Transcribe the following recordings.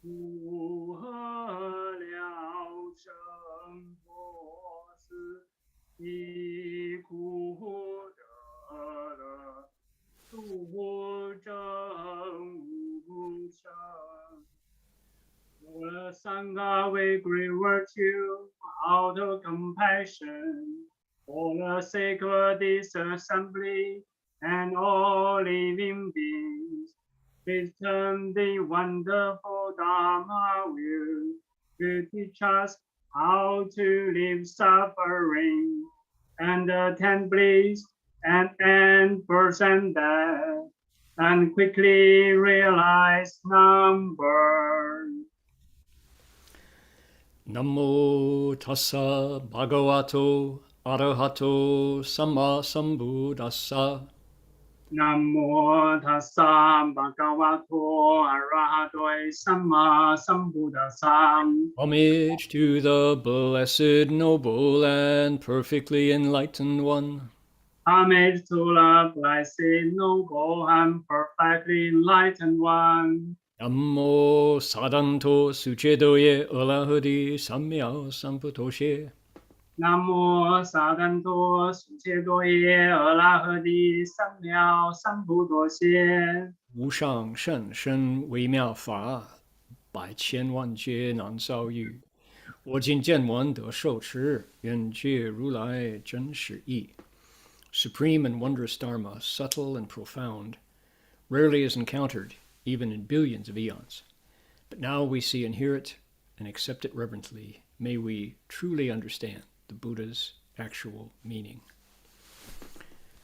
符合了生活是一苦得乐，度正无生。The Sangha with great virtue, out of compassion, for the sake of this assembly and all living beings, wisdom the wonderful Dharma will teach us how to live suffering and attain bliss and end birth and death, and quickly realize number. Namo tassa bhagavato arahato samma sambuddhassa. Namo tassa bhagavato arahato samma sambuddhassa. Homage to the blessed, noble, and perfectly enlightened one. Homage to the blessed, noble, and perfectly enlightened one. Namo sadanto sucedoye alahadi samya samputoshe. Namo sadanto sucedoye alahadi samya sambuddhoshe. 无上甚深微妙法，百千万劫难遭遇。我今见闻得受持，愿解如来真实义。Supreme and wondrous Dharma, subtle and profound, rarely is encountered, even in billions of eons. But now we see and hear it and accept it reverently. May we truly understand the Buddha's actual meaning.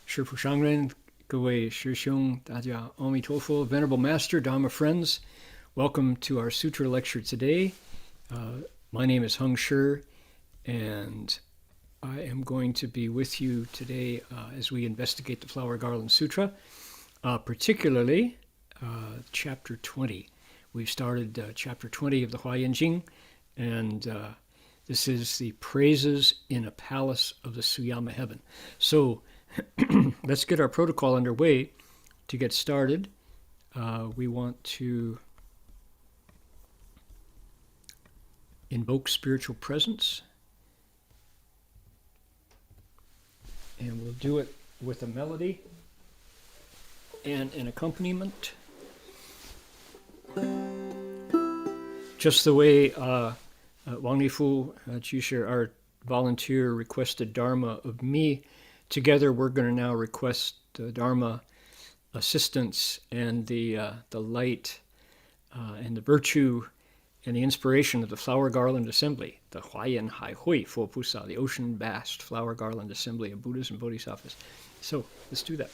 师父上人，各位师兄，大家阿弥陀佛. Venerable Master, Dharma friends, welcome to our Sutra lecture today. My name is Heng Shi, and I am going to be with you today as we investigate the Flower Garland Sutra, particularly chapter 20. We've started chapter 20 of the Huayan Jing, and this is the praises in a palace of the Suyama heaven. So let's get our protocol underway. To get started, we want to invoke spiritual presence, and we'll do it with a melody and an accompaniment. Just the way Wang Lifu Jisher, our volunteer, requested Dharma of me, together we're going to now request the Dharma assistance and the light and the virtue and the inspiration of the Flower Garland Assembly, the Huayan Hai Hui Fo Pusa, the ocean vast Flower Garland Assembly of Buddhas and Bodhisattvas. So let's do that.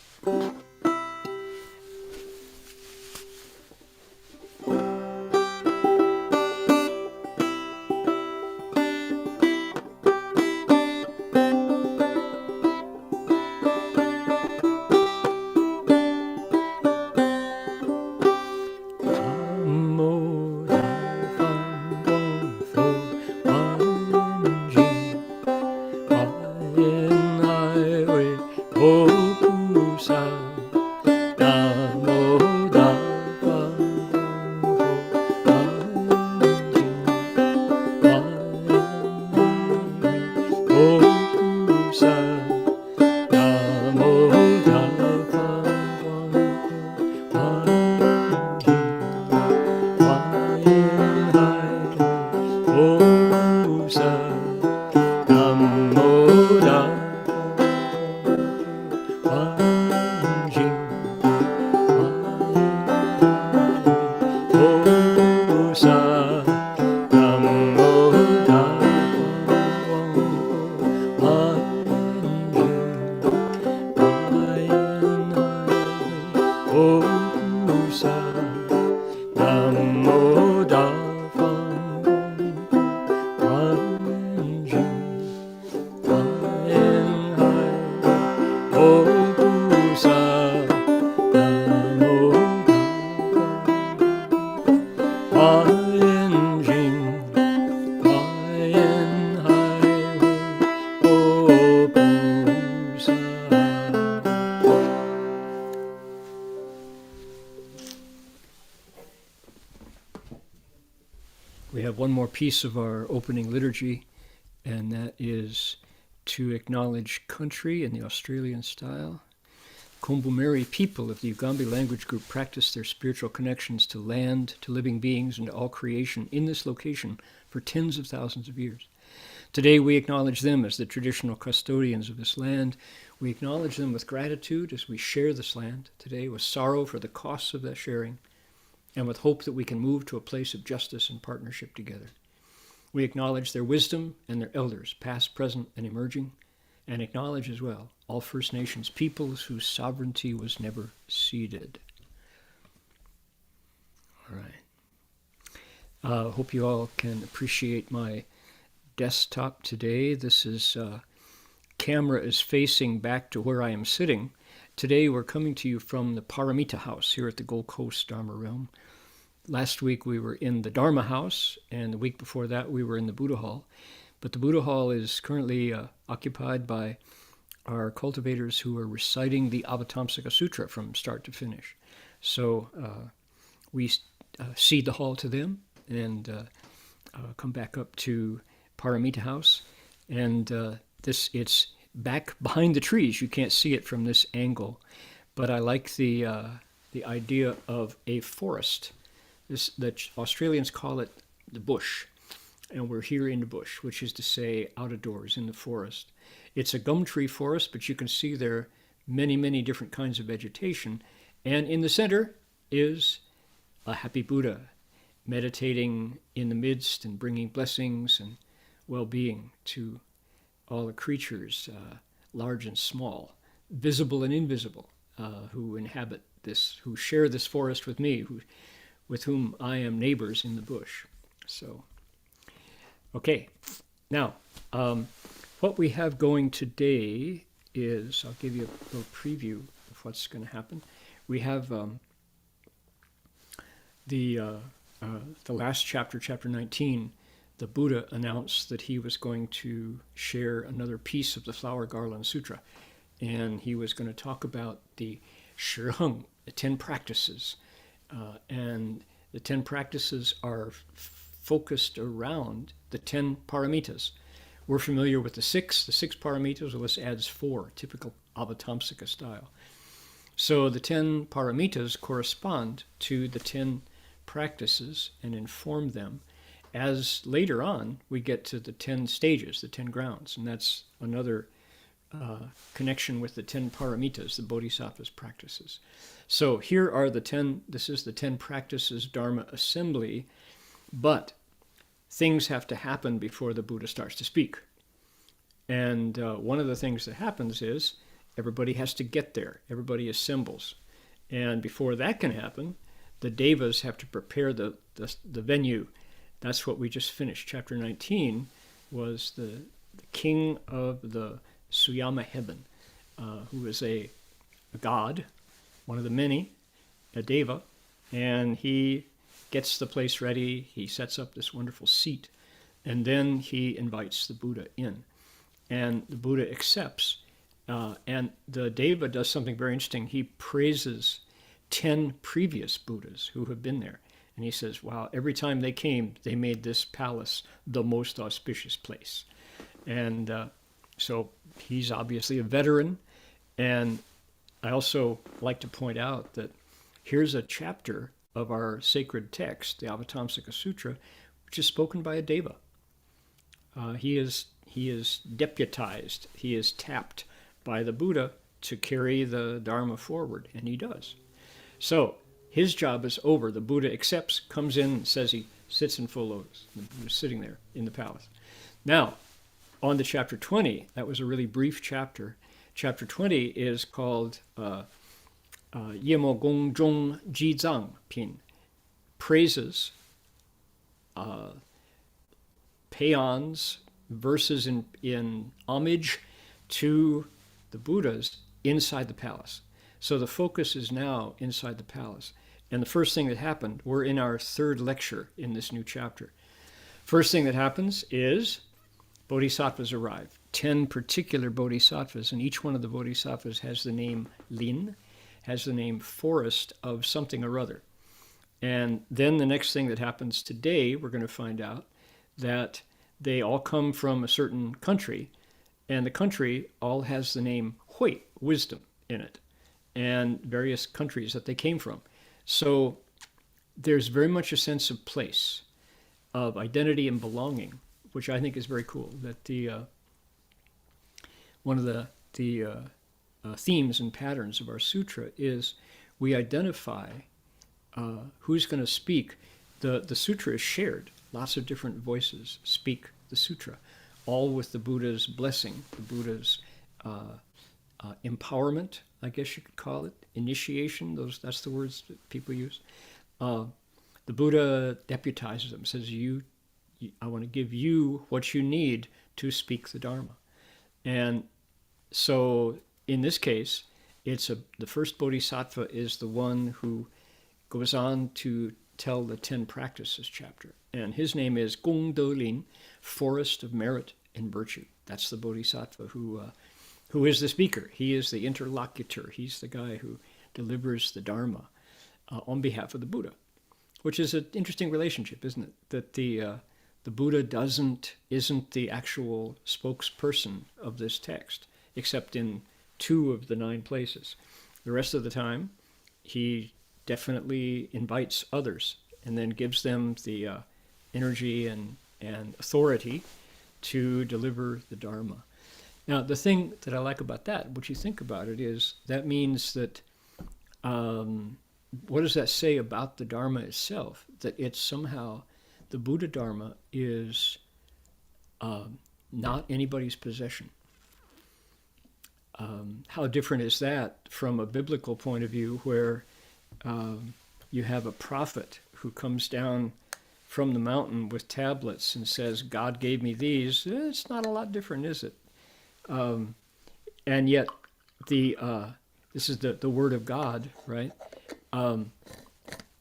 We have one more piece of our opening liturgy, and that is to acknowledge country in the Australian style. Kombumerri people of the Ugambi language group practice their spiritual connections to land, to living beings, and to all creation in this location for tens of thousands of years. Today we acknowledge them as the traditional custodians of this land. We acknowledge them with gratitude as we share this land today, with sorrow for the costs of that sharing, and with hope that we can move to a place of justice and partnership together. We acknowledge their wisdom and their elders, past, present, and emerging, and acknowledge as well all First Nations peoples whose sovereignty was never ceded. All right. Hope you all can appreciate my desktop today. This is camera is facing back to where I am sitting. Today we're coming to you from the Paramita House here at the Gold Coast Dharma Realm. Last week we were in the Dharma House, and the week before that we were in the Buddha Hall. But the Buddha Hall is currently occupied by our cultivators who are reciting the Avatamsaka Sutra from start to finish. So we cede the hall to them and come back up to Paramita House. And it's back behind the trees. You can't see it from this angle. But I like the idea of a forest. The Australians call it the bush. And we're here in the bush, which is to say out of doors in the forest. It's a gum tree forest, but you can see there are many, many different kinds of vegetation. And in the center is a happy Buddha meditating in the midst and bringing blessings and well-being to all the creatures, large and small, visible and invisible, who inhabit this, who share this forest with me, with whom I am neighbors in the bush. So, okay, now, what we have going today is, I'll give you a little preview of what's going to happen. We have the last chapter, chapter 19, the Buddha announced that he was going to share another piece of the Flower Garland Sutra. And he was going to talk about the Heng, the 10 practices. And the 10 practices are focused around the 10 paramitas. We're familiar with the six paramitas, well, this adds 4, typical Avatamsaka style. So the 10 paramitas correspond to the 10 practices and inform them, as later on we get to the 10 stages, the 10 grounds, and that's another connection with the 10 paramitas, the Bodhisattva's practices. So here are the 10, this is the 10 practices Dharma assembly, but things have to happen before the Buddha starts to speak. And one of the things that happens is everybody has to get there. Everybody assembles. And before that can happen, the devas have to prepare the venue. That's what we just finished. Chapter 19 was the king of the Suyama heaven, who is a god, one of the many, a deva, and he gets the place ready, he sets up this wonderful seat, and then he invites the Buddha in. And the Buddha accepts, and the Deva does something very interesting. He praises 10 previous Buddhas who have been there. And he says, wow, every time they came, they made this palace the most auspicious place. And so he's obviously a veteran. And I also like to point out that here's a chapter of our sacred text, the Avatamsaka Sutra, which is spoken by a Deva. He is deputized, he is tapped by the Buddha to carry the Dharma forward, and he does. So his job is over. The Buddha accepts, comes in, says he sits in full lotus. The Buddha's sitting there in the palace. Now, on to chapter 20, that was a really brief chapter. Chapter 20 is called Yemo Gong Zhong Ji Zang Pin, praises, paeans, verses in homage to the Buddhas inside the palace. So the focus is now inside the palace. And the first thing that happened, we're in our 3rd lecture in this new chapter. First thing that happens is bodhisattvas arrive. 10 particular bodhisattvas, and each one of the bodhisattvas has the name Lin, has the name forest of something or other. And then the next thing that happens today, we're going to find out that they all come from a certain country, and the country all has the name Hui, wisdom, in it, and various countries that they came from. So there's very much a sense of place, of identity and belonging, which I think is very cool. That the one of the themes and patterns of our sutra is we identify who's going to speak. The sutra is shared. Lots of different voices speak the sutra, all with the Buddha's blessing, the Buddha's empowerment, I guess you could call it, initiation. That's the words that people use. The Buddha deputizes them, says, I want to give you what you need to speak the Dharma. And so in this case, the first Bodhisattva is the one who goes on to tell the 10 practices chapter. And his name is Gong De Lin, Forest of Merit and Virtue. That's the Bodhisattva who is the speaker. He is the interlocutor. He's the guy who delivers the Dharma on behalf of the Buddha, which is an interesting relationship, isn't it? That the Buddha isn't the actual spokesperson of this text, except in 2 of the 9 places. The rest of the time, he definitely invites others and then gives them the energy and authority to deliver the Dharma. Now, the thing that I like about that, what you think about it, is that means that what does that say about the Dharma itself? That it's somehow, the Buddha Dharma is not anybody's possession. How different is that from a biblical point of view, where you have a prophet who comes down from the mountain with tablets and says, God gave me these? It's not a lot different, is it? And yet, this is the word of God, right?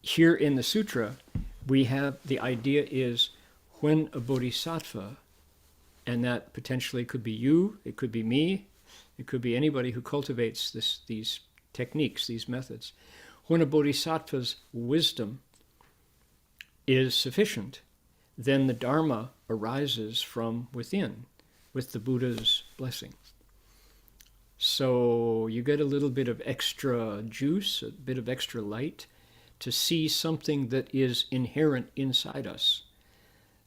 Here in the sutra, we have the idea is when a bodhisattva, and that potentially could be you, it could be me, it could be anybody who cultivates these techniques, these methods. When a bodhisattva's wisdom is sufficient, then the Dharma arises from within with the Buddha's blessing. So you get a little bit of extra juice, a bit of extra light to see something that is inherent inside us.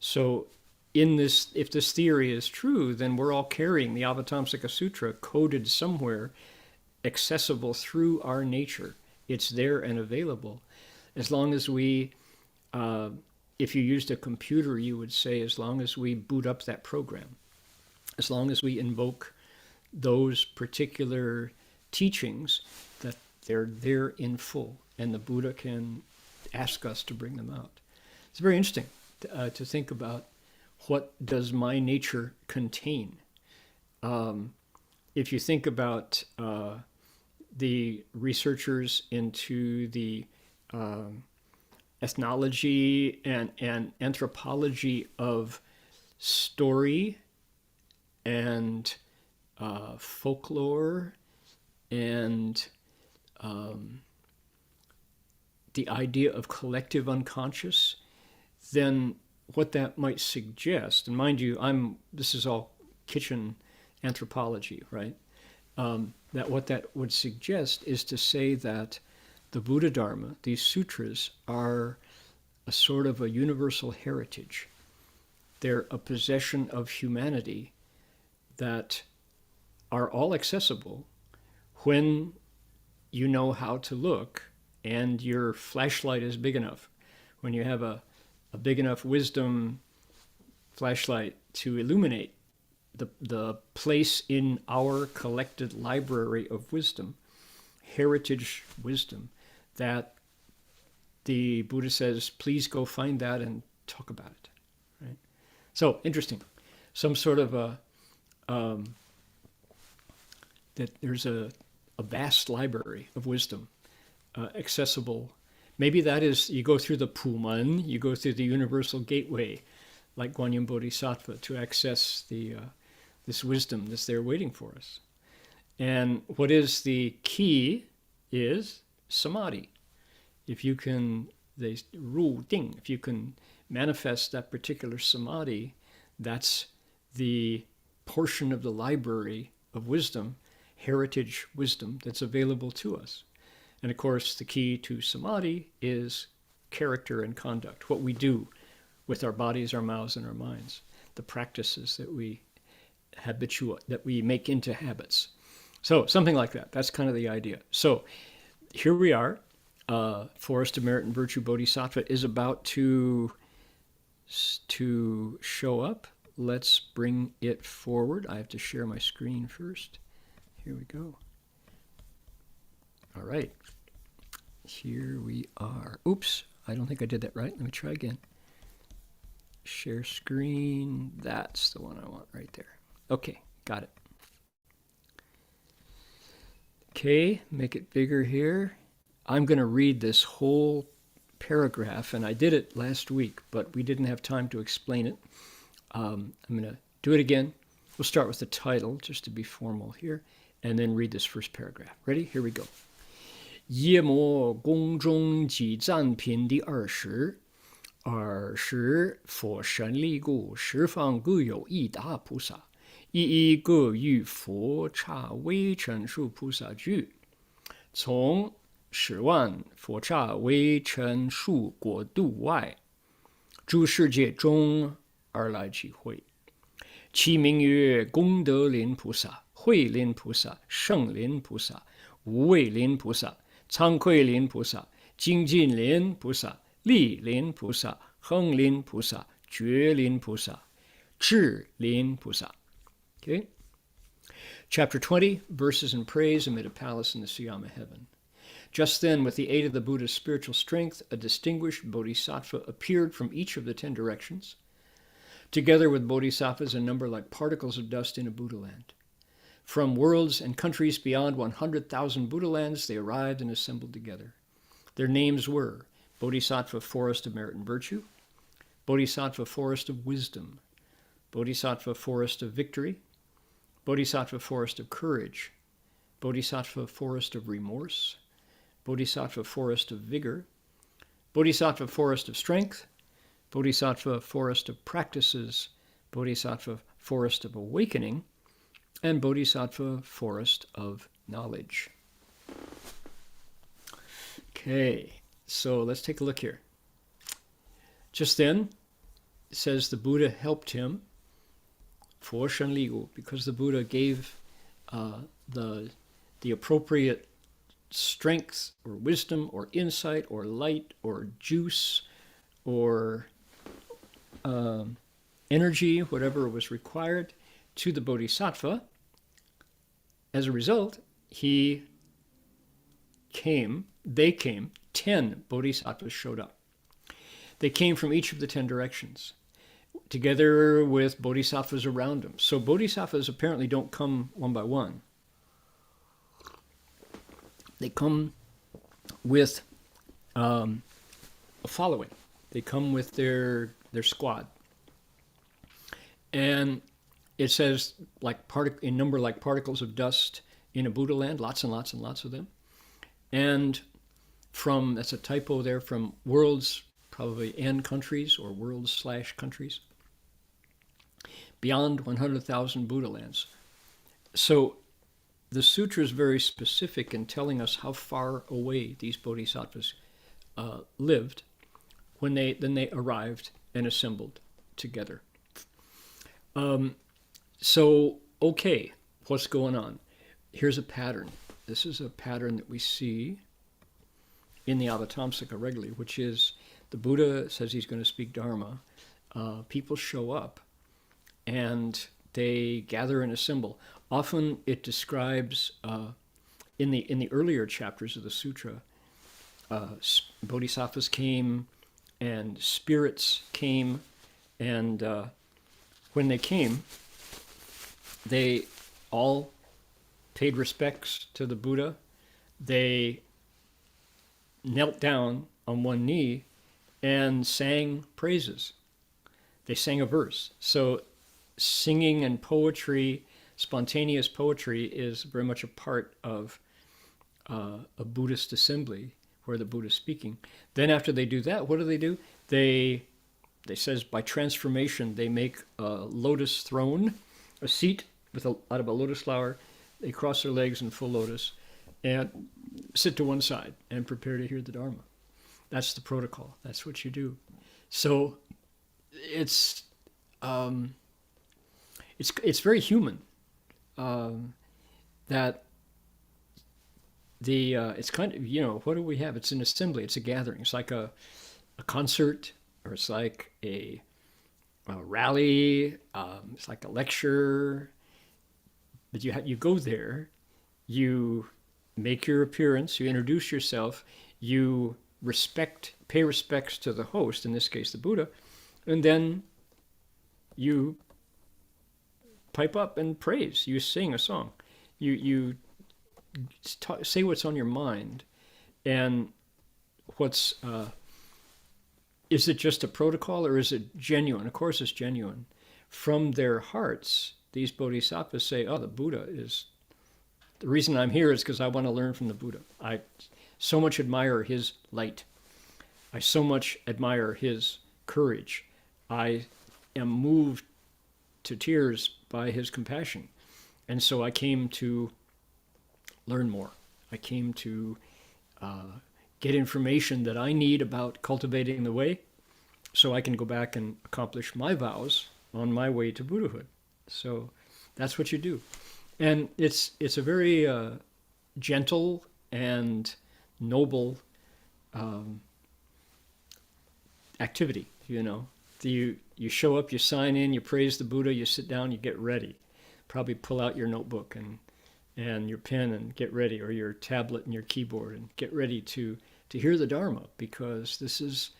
So if this theory is true, then we're all carrying the Avatamsaka Sutra coded somewhere, accessible through our nature. It's there and available. As long as we, if you used a computer, you would say, as long as we boot up that program, as long as we invoke those particular teachings, that they're there in full, and the Buddha can ask us to bring them out. It's very interesting to think about, what does my nature contain? If you think about the researchers into the ethnology and anthropology of story and folklore and the idea of collective unconscious, then what that might suggest, and mind you, this is all kitchen anthropology, right? That what that would suggest is to say that the Buddha Dharma, these sutras, are a sort of a universal heritage. They're a possession of humanity that are all accessible when you know how to look and your flashlight is big enough. When you have a big enough wisdom flashlight to illuminate the place in our collected library of wisdom, heritage wisdom, that the Buddha says, please go find that and talk about it. Right? So, interesting. Some sort of that there's a vast library of wisdom accessible. Maybe that is, you go through the Puman, you go through the universal gateway, like Guanyin Bodhisattva, to access this wisdom that's there waiting for us. And what is the key is samadhi. If you can ru ding. If you can manifest that particular samadhi, that's the portion of the library of wisdom, heritage wisdom, that's available to us. And of course, the key to samadhi is character and conduct, what we do with our bodies, our mouths, and our minds, the practices that we make into habits. So something like that. That's kind of the idea. So here we are. Forest of Merit and Virtue Bodhisattva is about to show up. Let's bring it forward. I have to share my screen first. Here we go. All right. Here we are. Oops, I don't think I did that right. Let me try again. Share screen. That's the one I want right there. Okay, got it. Okay, make it bigger here. I'm going to read this whole paragraph, and I did it last week, but we didn't have time to explain it. I'm going to do it again. We'll start with the title, just to be formal here, and then read this first paragraph. Ready? Here we go. 夜摩宫中几赞品第20佛神力故十方各有一大菩萨一一各于佛刹微尘数菩萨具从10万佛刹微尘数国度外诸世界中而来集会其名曰功德林菩萨慧林菩萨圣林菩萨无畏林菩萨惭愧林菩萨精进林菩萨力林菩萨恒林菩萨觉林菩萨智林菩萨 Okay. Chapter 20, Verses in Praise amid a palace in the Suyama heaven. Just then, with the aid of the Buddha's spiritual strength, a distinguished bodhisattva appeared from each of the 10 directions. Together with bodhisattvas, a number like particles of dust in a Buddha land. From worlds and countries beyond 100,000 Buddha lands, they arrived and assembled together. Their names were Bodhisattva Forest of Merit and Virtue, Bodhisattva Forest of Wisdom, Bodhisattva Forest of Victory, Bodhisattva Forest of Courage, Bodhisattva Forest of Remorse, Bodhisattva Forest of Vigor, Bodhisattva Forest of Strength, Bodhisattva Forest of Practices, Bodhisattva Forest of Awakening, and Bodhisattva Forest of Knowledge. Okay, so let's take a look here. Just then, it says the Buddha helped him, for Shen Ligu, because the Buddha gave the appropriate strength or wisdom or insight or light or juice or energy, whatever was required, to the Bodhisattva. As a result, they came, 10 Bodhisattvas showed up. They came from each of the 10 directions, together with bodhisattvas around them. So bodhisattvas apparently don't come one by one. They come with a following. They come with their squad. And it says in number like particles of dust in a Buddha land, lots and lots and lots of them. And that's a typo there, from worlds, probably and countries, or worlds/countries, beyond 100,000 Buddha lands. So the sutra is very specific in telling us how far away these bodhisattvas lived when they arrived and assembled together. Okay, what's going on? Here's a pattern. This is a pattern that we see in the Avatamsaka regularly, which is the Buddha says he's going to speak Dharma. People show up and they gather and assemble. Often it describes, in the earlier chapters of the sutra, bodhisattvas came and spirits came, and when they came, they all paid respects to the Buddha. They knelt down on one knee and sang praises. They sang a verse. So singing and poetry, spontaneous poetry, is very much a part of a Buddhist assembly where the Buddha is speaking. Then after they do that, what do? They says by transformation they make a lotus throne, a seat out of a lotus flower. They cross their legs in full lotus and sit to one side and prepare to hear the Dharma. That's the protocol. That's what you do. So it's very human. That it's kind of, what do we have? It's an assembly. It's a gathering. It's like a concert, or it's like a rally. It's like a lecture. But you go there, you make your appearance, you introduce yourself, you pay respects to the host, in this case the Buddha, and then you pipe up and praise. You sing a song. You say what's on your mind, and is it just a protocol or is it genuine? Of course it's genuine. From their hearts, these bodhisattvas say, oh, the Buddha is, the reason I'm here is because I want to learn from the Buddha. I so much admire his light. I so much admire his courage. I am moved to tears by his compassion. And so I came to learn more. I came to get information that I need about cultivating the way so I can go back and accomplish my vows on my way to Buddhahood. So that's what you do. And it's a very gentle and noble activity, You show up, you sign in, you praise the Buddha, you sit down, you get ready. Probably pull out your notebook and your pen and get ready, or your tablet and your keyboard, and get ready to hear the Dharma, because this is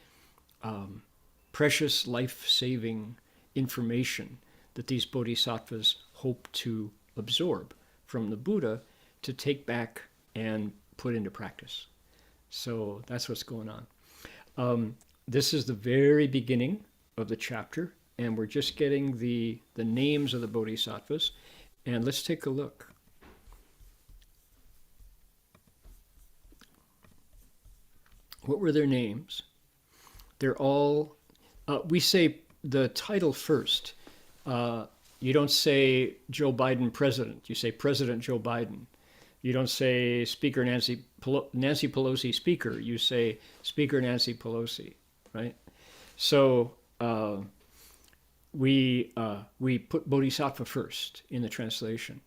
precious, life-saving information that these bodhisattvas hope to absorb from the Buddha to take back and put into practice. So that's what's going on. This is the very beginning of the chapter, and we're just getting the names of the bodhisattvas. And let's take a look. What were their names? They're all, we say the title first. You don't say Joe Biden president. You say President Joe Biden. You don't say Speaker Nancy Pelosi speaker. You say Speaker Nancy Pelosi, right? So we put Bodhisattva first in the translation.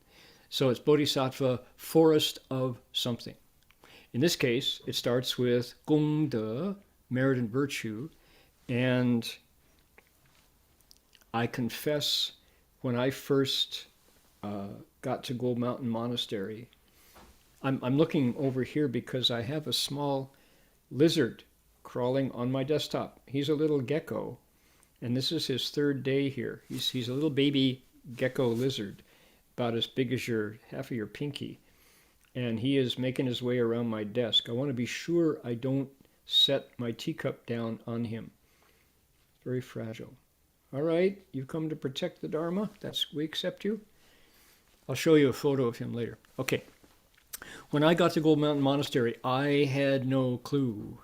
So it's Bodhisattva, forest of something. In this case, it starts with Gong De, merit and virtue, and I confess, when I first got to Gold Mountain Monastery, I'm looking over here because I have a small lizard crawling on my desktop. He's a little gecko, and this is his third day here. He's a little baby gecko lizard, about as big as half of your pinky, and he is making his way around my desk. I want to be sure I don't set my teacup down on him. Very fragile. All right, you've come to protect the Dharma. We accept you. I'll show you a photo of him later. Okay. When I got to Gold Mountain Monastery, I had no clue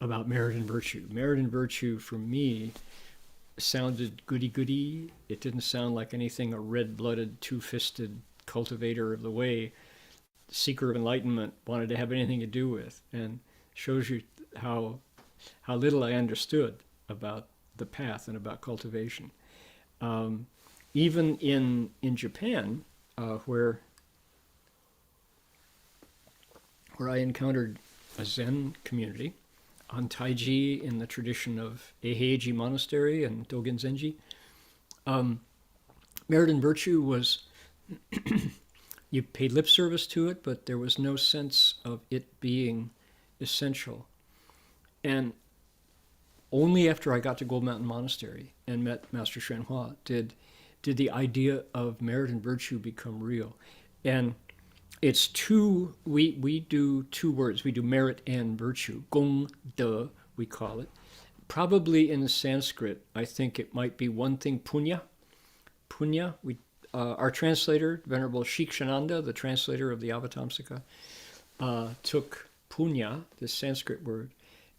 about merit and virtue. Merit and virtue, for me, sounded goody-goody. It didn't sound like anything a red-blooded, two-fisted cultivator of the way, seeker of enlightenment, wanted to have anything to do with. And shows you how little I understood about the path and about cultivation. Even in Japan, where I encountered a Zen community on Taiji in the tradition of Eiheiji Monastery and Dogen Zenji, merit and virtue was, you paid lip service to it, but there was no sense of it being essential. And only after I got to Gold Mountain Monastery and met Master Xuanhua did the idea of merit and virtue become real. And it's we do two words. We do merit and virtue. Gong De, we call it. Probably in Sanskrit, I think it might be one thing, punya. Punya, our translator, Venerable Shikshananda, the translator of the Avatamsaka, took punya, this Sanskrit word,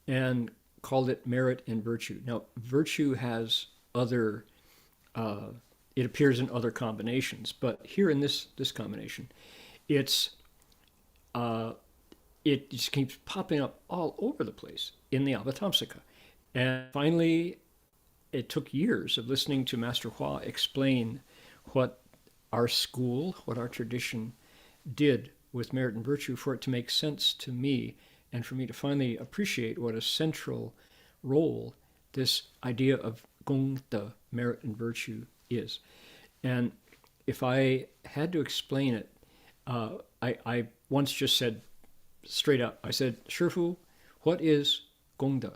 and called it merit and virtue. Now, virtue has other, it appears in other combinations, but here in this combination, it's it just keeps popping up all over the place in the Avatamsaka. And finally, it took years of listening to Master Hua explain what our school, what our tradition did with merit and virtue for it to make sense to me and for me to finally appreciate what a central role this idea of gong de, merit and virtue, is. And if I had to explain it, I once just said straight up, I said, Shifu, what is gong de?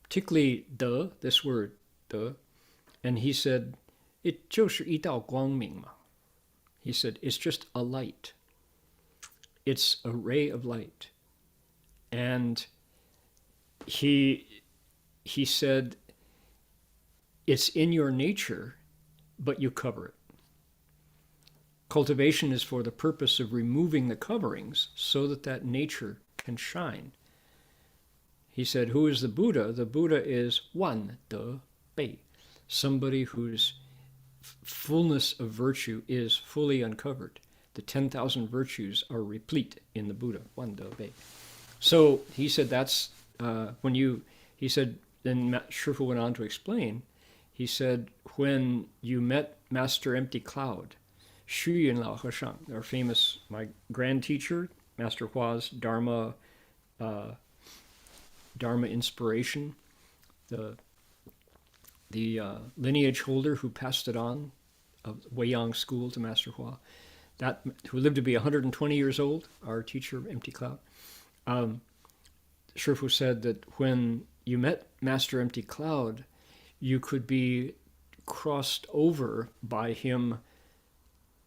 Particularly de, this word, de. And he said, it 就是一道光明嘛. He said, it's just a light. It's a ray of light. And he said, it's in your nature, but you cover it. Cultivation is for the purpose of removing the coverings so that that nature can shine. He said, who is the Buddha? The Buddha is Wan De Bei, somebody whose fullness of virtue is fully uncovered. The 10,000 virtues are replete in the Buddha, Wan De Bei. So he said that's he said, then Shifu went on to explain, he said, when you met Master Empty Cloud, Xu Yun Lao Heshang, our famous, my grand teacher, Master Hua's Dharma inspiration, the lineage holder who passed it on of Weiyang school to Master Hua, who lived to be 120 years old, our teacher, Empty Cloud. Shifu said that when you met Master Empty Cloud, you could be crossed over by him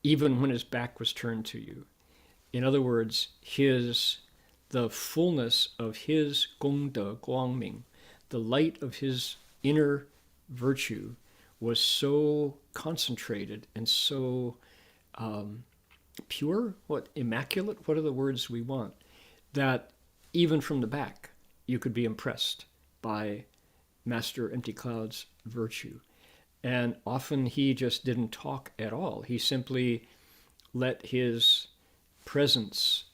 even when his back was turned to you. In other words, the fullness of his gong de guangming, the light of his inner virtue, was so concentrated and so pure, immaculate, what are the words we want, that even from the back you could be impressed by Master Empty Cloud's virtue. And often he just didn't talk at all. He simply let his presence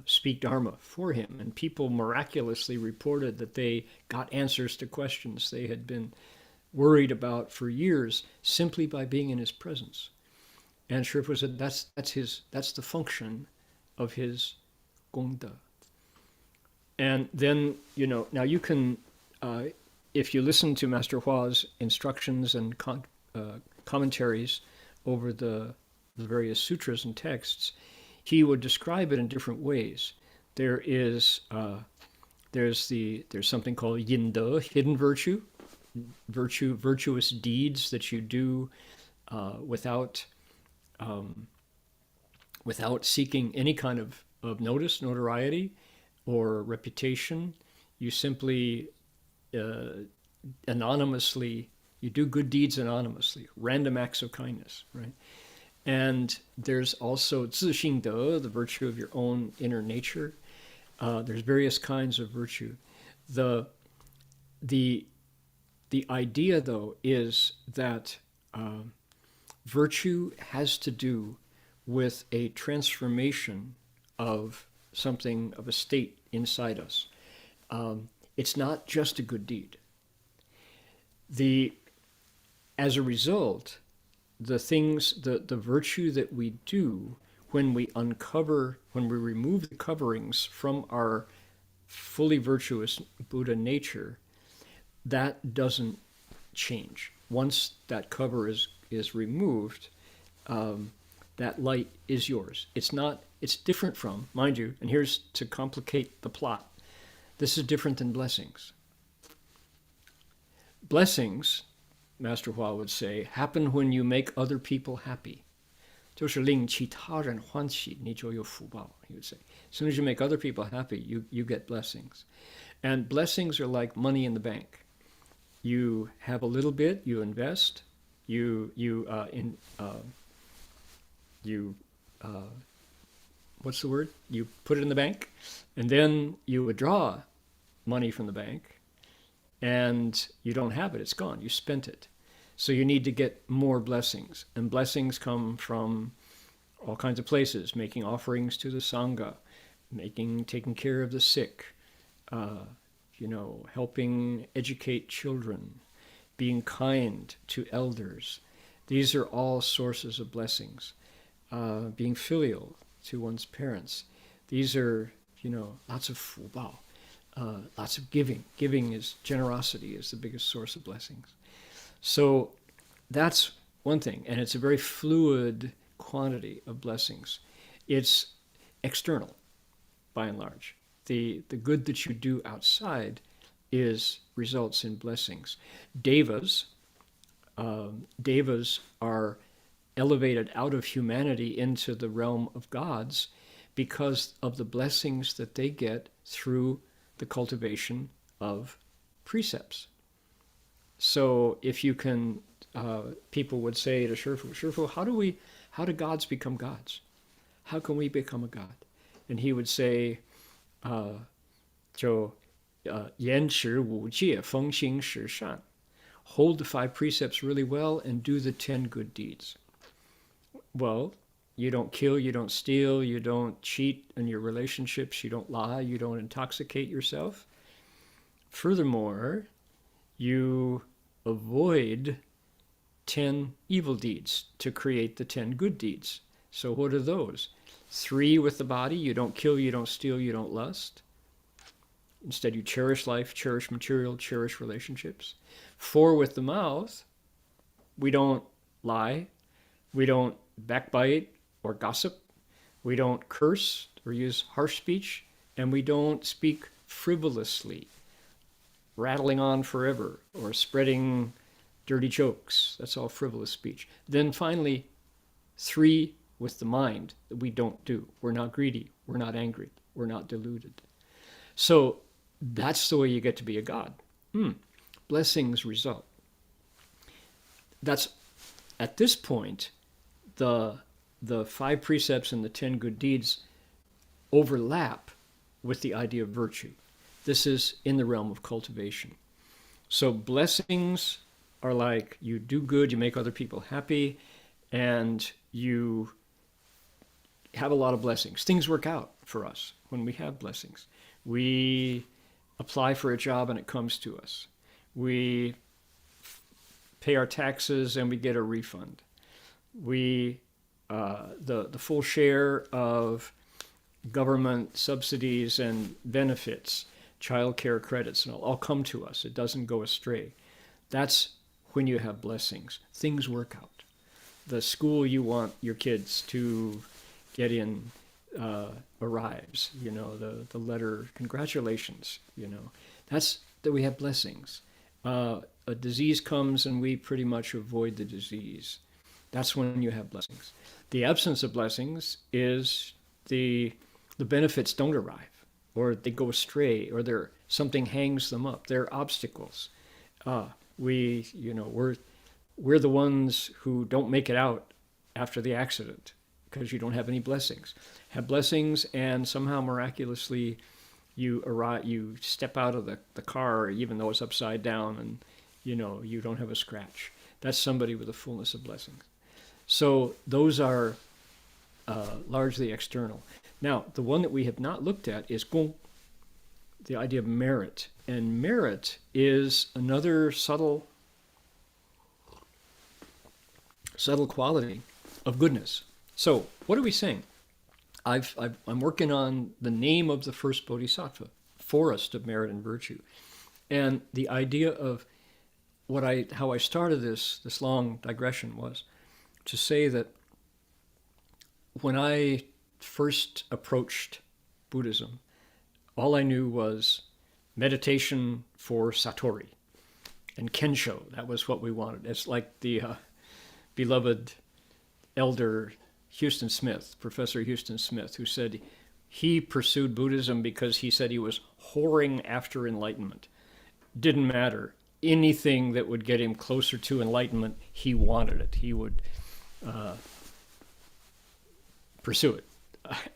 speak Dharma for him. And people miraculously reported that they got answers to questions they had been worried about for years simply by being in his presence. And Shifu said that's the function of his gongda. And then, now you can, if you listen to Master Hua's instructions and commentaries over the various sutras and texts, he would describe it in different ways. There's something called yin de, hidden virtue, virtuous deeds that you do without seeking any kind of notoriety or reputation. You simply anonymously, you do good deeds anonymously, random acts of kindness, right? And there's also 自性德, the virtue of your own inner nature. There's various kinds of virtue. The idea, though, is that virtue has to do with a transformation of something, of a state inside us. It's not just a good deed. As a result, the virtue that we do when we remove the coverings from our fully virtuous Buddha nature, that doesn't change. Once that cover is removed, that light is yours. It's different from, mind you, and here's to complicate the plot, this is different than blessings. Blessings, Master Hua would say, happen when you make other people happy. 就是令其他人欢喜，你就有福报, he would say. As soon as you make other people happy, you get blessings. And blessings are like money in the bank. You have a little bit, you invest, what's the word? You put it in the bank, and then you withdraw money from the bank, and you don't have it. It's gone. You spent it. So you need to get more blessings. And blessings come from all kinds of places, making offerings to the Sangha, taking care of the sick, helping educate children, being kind to elders. These are all sources of blessings. Being filial to one's parents. These are, lots of fubao, lots of giving. Generosity is the biggest source of blessings. So that's one thing, and it's a very fluid quantity of blessings. It's external, by and large. The good that you do outside results in blessings. Devas are elevated out of humanity into the realm of gods because of the blessings that they get through the cultivation of precepts. So if you can, people would say to Shifu, how do gods become gods? How can we become a god? And he would say, 严持五戒，奉行十善. Hold the 5 precepts really well and do the 10 good deeds. Well, you don't kill, you don't steal, you don't cheat in your relationships, you don't lie, you don't intoxicate yourself. Furthermore, you avoid 10 evil deeds to create the 10 good deeds. So what are those? 3 with the body, you don't kill, you don't steal, you don't lust. Instead, you cherish life, cherish material, cherish relationships. 4 with the mouth, we don't lie, we don't backbite or gossip, we don't curse or use harsh speech, and we don't speak frivolously, rattling on forever or spreading dirty jokes. That's all frivolous speech. Then finally, 3 with the mind that we don't do. We're not greedy, we're not angry, we're not deluded. So that's the way you get to be a god. Blessings result. That's, at this point, the 5 precepts and the 10 good deeds overlap with the idea of virtue. This is in the realm of cultivation. So blessings are like you do good, you make other people happy, and you have a lot of blessings. Things work out for us when we have blessings. We apply for a job and it comes to us. We pay our taxes and we get a refund. We the full share of government subsidies and benefits, child care credits, and all come to us. It doesn't go astray. That's when you have blessings. Things work out. The school you want your kids to get in arrives. The letter, congratulations. That's that we have blessings. A disease comes and we pretty much avoid the disease. That's when you have blessings. The absence of blessings is the benefits don't arrive, or they go astray, or something hangs them up. They're obstacles. We're the ones who don't make it out after the accident because you don't have any blessings. Have blessings, and somehow miraculously you step out of the car even though it's upside down, and you don't have a scratch. That's somebody with a fullness of blessings. So those are largely external. Now, the one that we have not looked at is gong, the idea of merit. And merit is another subtle quality of goodness. So what are we saying? I'm working on the name of the first Bodhisattva, forest of merit and virtue. And the idea of how I started this long digression was to say that when I first approached Buddhism, all I knew was meditation for Satori and Kensho. That was what we wanted. It's like the beloved elder Houston Smith, Professor Houston Smith, who said he pursued Buddhism because he said he was whoring after enlightenment. Didn't matter. Anything that would get him closer to enlightenment, he wanted it. He would pursue it.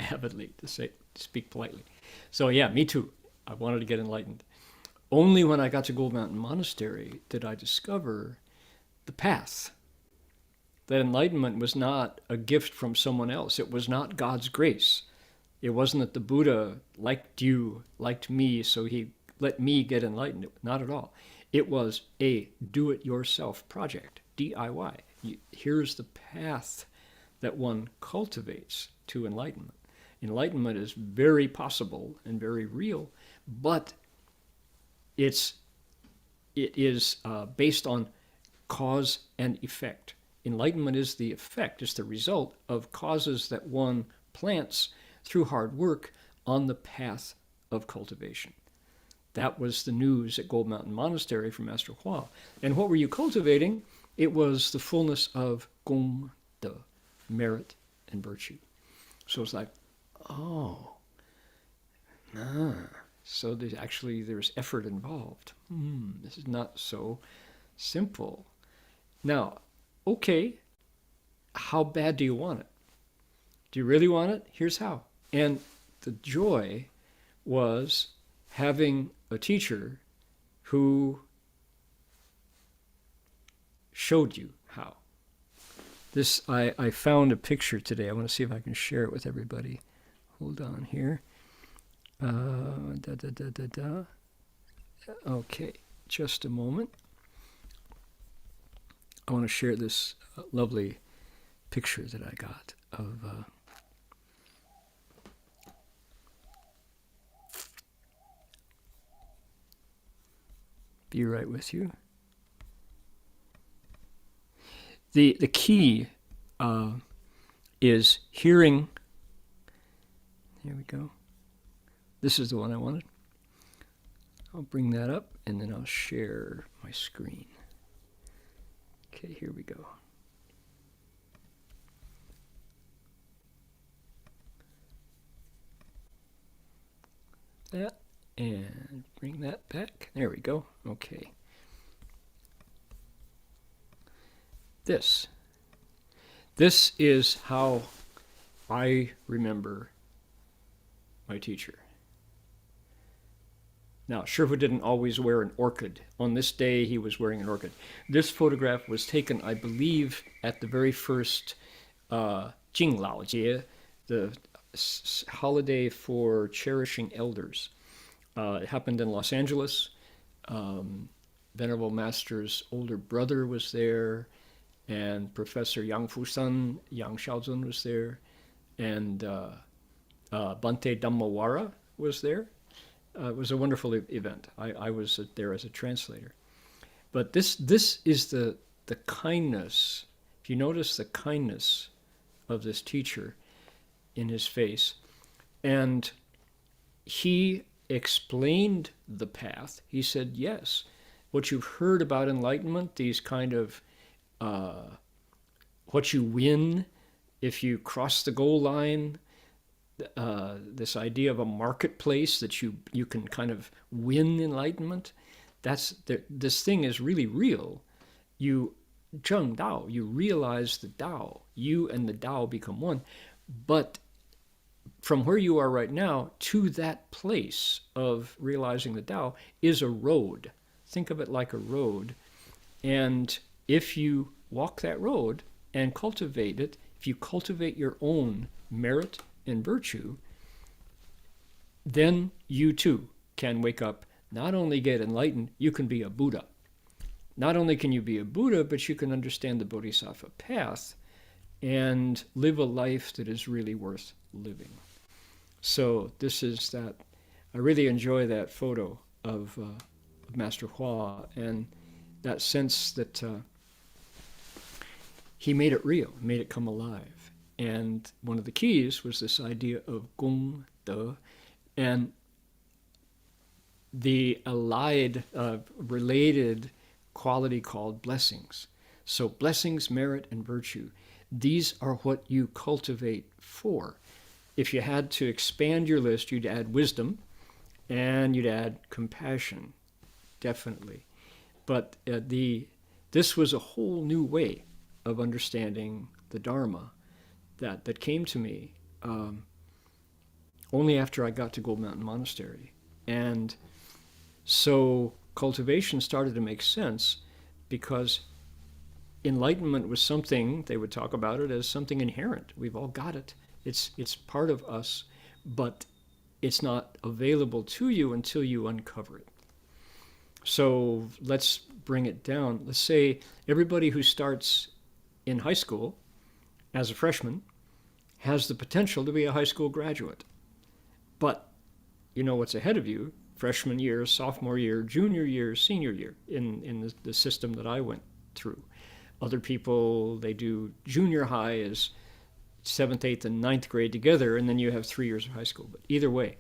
avidly, to speak politely. So yeah, me too. I wanted to get enlightened. Only when I got to Gold Mountain Monastery did I discover the path. That enlightenment was not a gift from someone else. It was not God's grace. It wasn't that the Buddha liked me, so he let me get enlightened. Not at all. It was a do-it-yourself project, DIY. Here's the path that one cultivates to enlightenment. Enlightenment is very possible and very real, but it is based on cause and effect. Enlightenment is the effect, it's the result of causes that one plants through hard work on the path of cultivation. That was the news at Gold Mountain Monastery from Master Hua. And what were you cultivating? It was the fullness of gong de, merit and virtue. So it's like, oh, so there's effort involved. This is not so simple. Now, okay, how bad do you want it? Do you really want it? Here's how. And the joy was having a teacher who showed you how. This, I found a picture today. I want to see if I can share it with everybody. Hold on here. Okay, just a moment. I want to share this lovely picture that I got of be right with you. The key is hearing. Here we go. This is the one I wanted. I'll bring that up and then I'll share my screen. Okay, here we go. That, and bring that back. There we go. Okay. This is how I remember my teacher. Now, Shifu didn't always wear an orchid. On this day, he was wearing an orchid. This photograph was taken, I believe, at the very first Jinglao Jie, the holiday for cherishing elders. It happened in Los Angeles. Venerable Master's older brother was there, and Professor Yang Fusan, Yang Shaozun was there, and Bhante Dhammawara was there. It was a wonderful event. I was there as a translator. But this is the kindness. If you notice the kindness of this teacher in his face, and he explained the path. He said, yes, what you've heard about enlightenment, these kind of what you win if you cross the goal line, this idea of a marketplace that you can kind of win enlightenment, this thing is really real. You zheng Dao, you realize the Dao. You and the Dao become one. But from where you are right now to that place of realizing the Tao is a road. Think of it like a road. And if you walk that road and cultivate it, if you cultivate your own merit and virtue, then you too can wake up, not only get enlightened, you can be a Buddha. Not only can you be a Buddha, but you can understand the Bodhisattva path and live a life that is really worth living. So this is that. I really enjoy that photo of Master Hua and that sense that he made it real, made it come alive. And one of the keys was this idea of gong de, and the allied, related quality called blessings. So blessings, merit, and virtue, these are what you cultivate for. If you had to expand your list, you'd add wisdom and you'd add compassion, definitely. But this was a whole new way of understanding the Dharma that came to me. only after I got to Gold Mountain Monastery. And so cultivation started to make sense because enlightenment was something, they would talk about it as something inherent. We've all got it. It's part of us, but it's not available to you until you uncover it. So let's bring it down. Let's say everybody who starts in high school as a freshman has the potential to be a high school graduate. But you know what's ahead of you: freshman year, sophomore year, junior year, senior year in the system that I went through. Other people, they do junior high as 7th, 8th, and 9th grade together, and then you have 3 years of high school. But either way,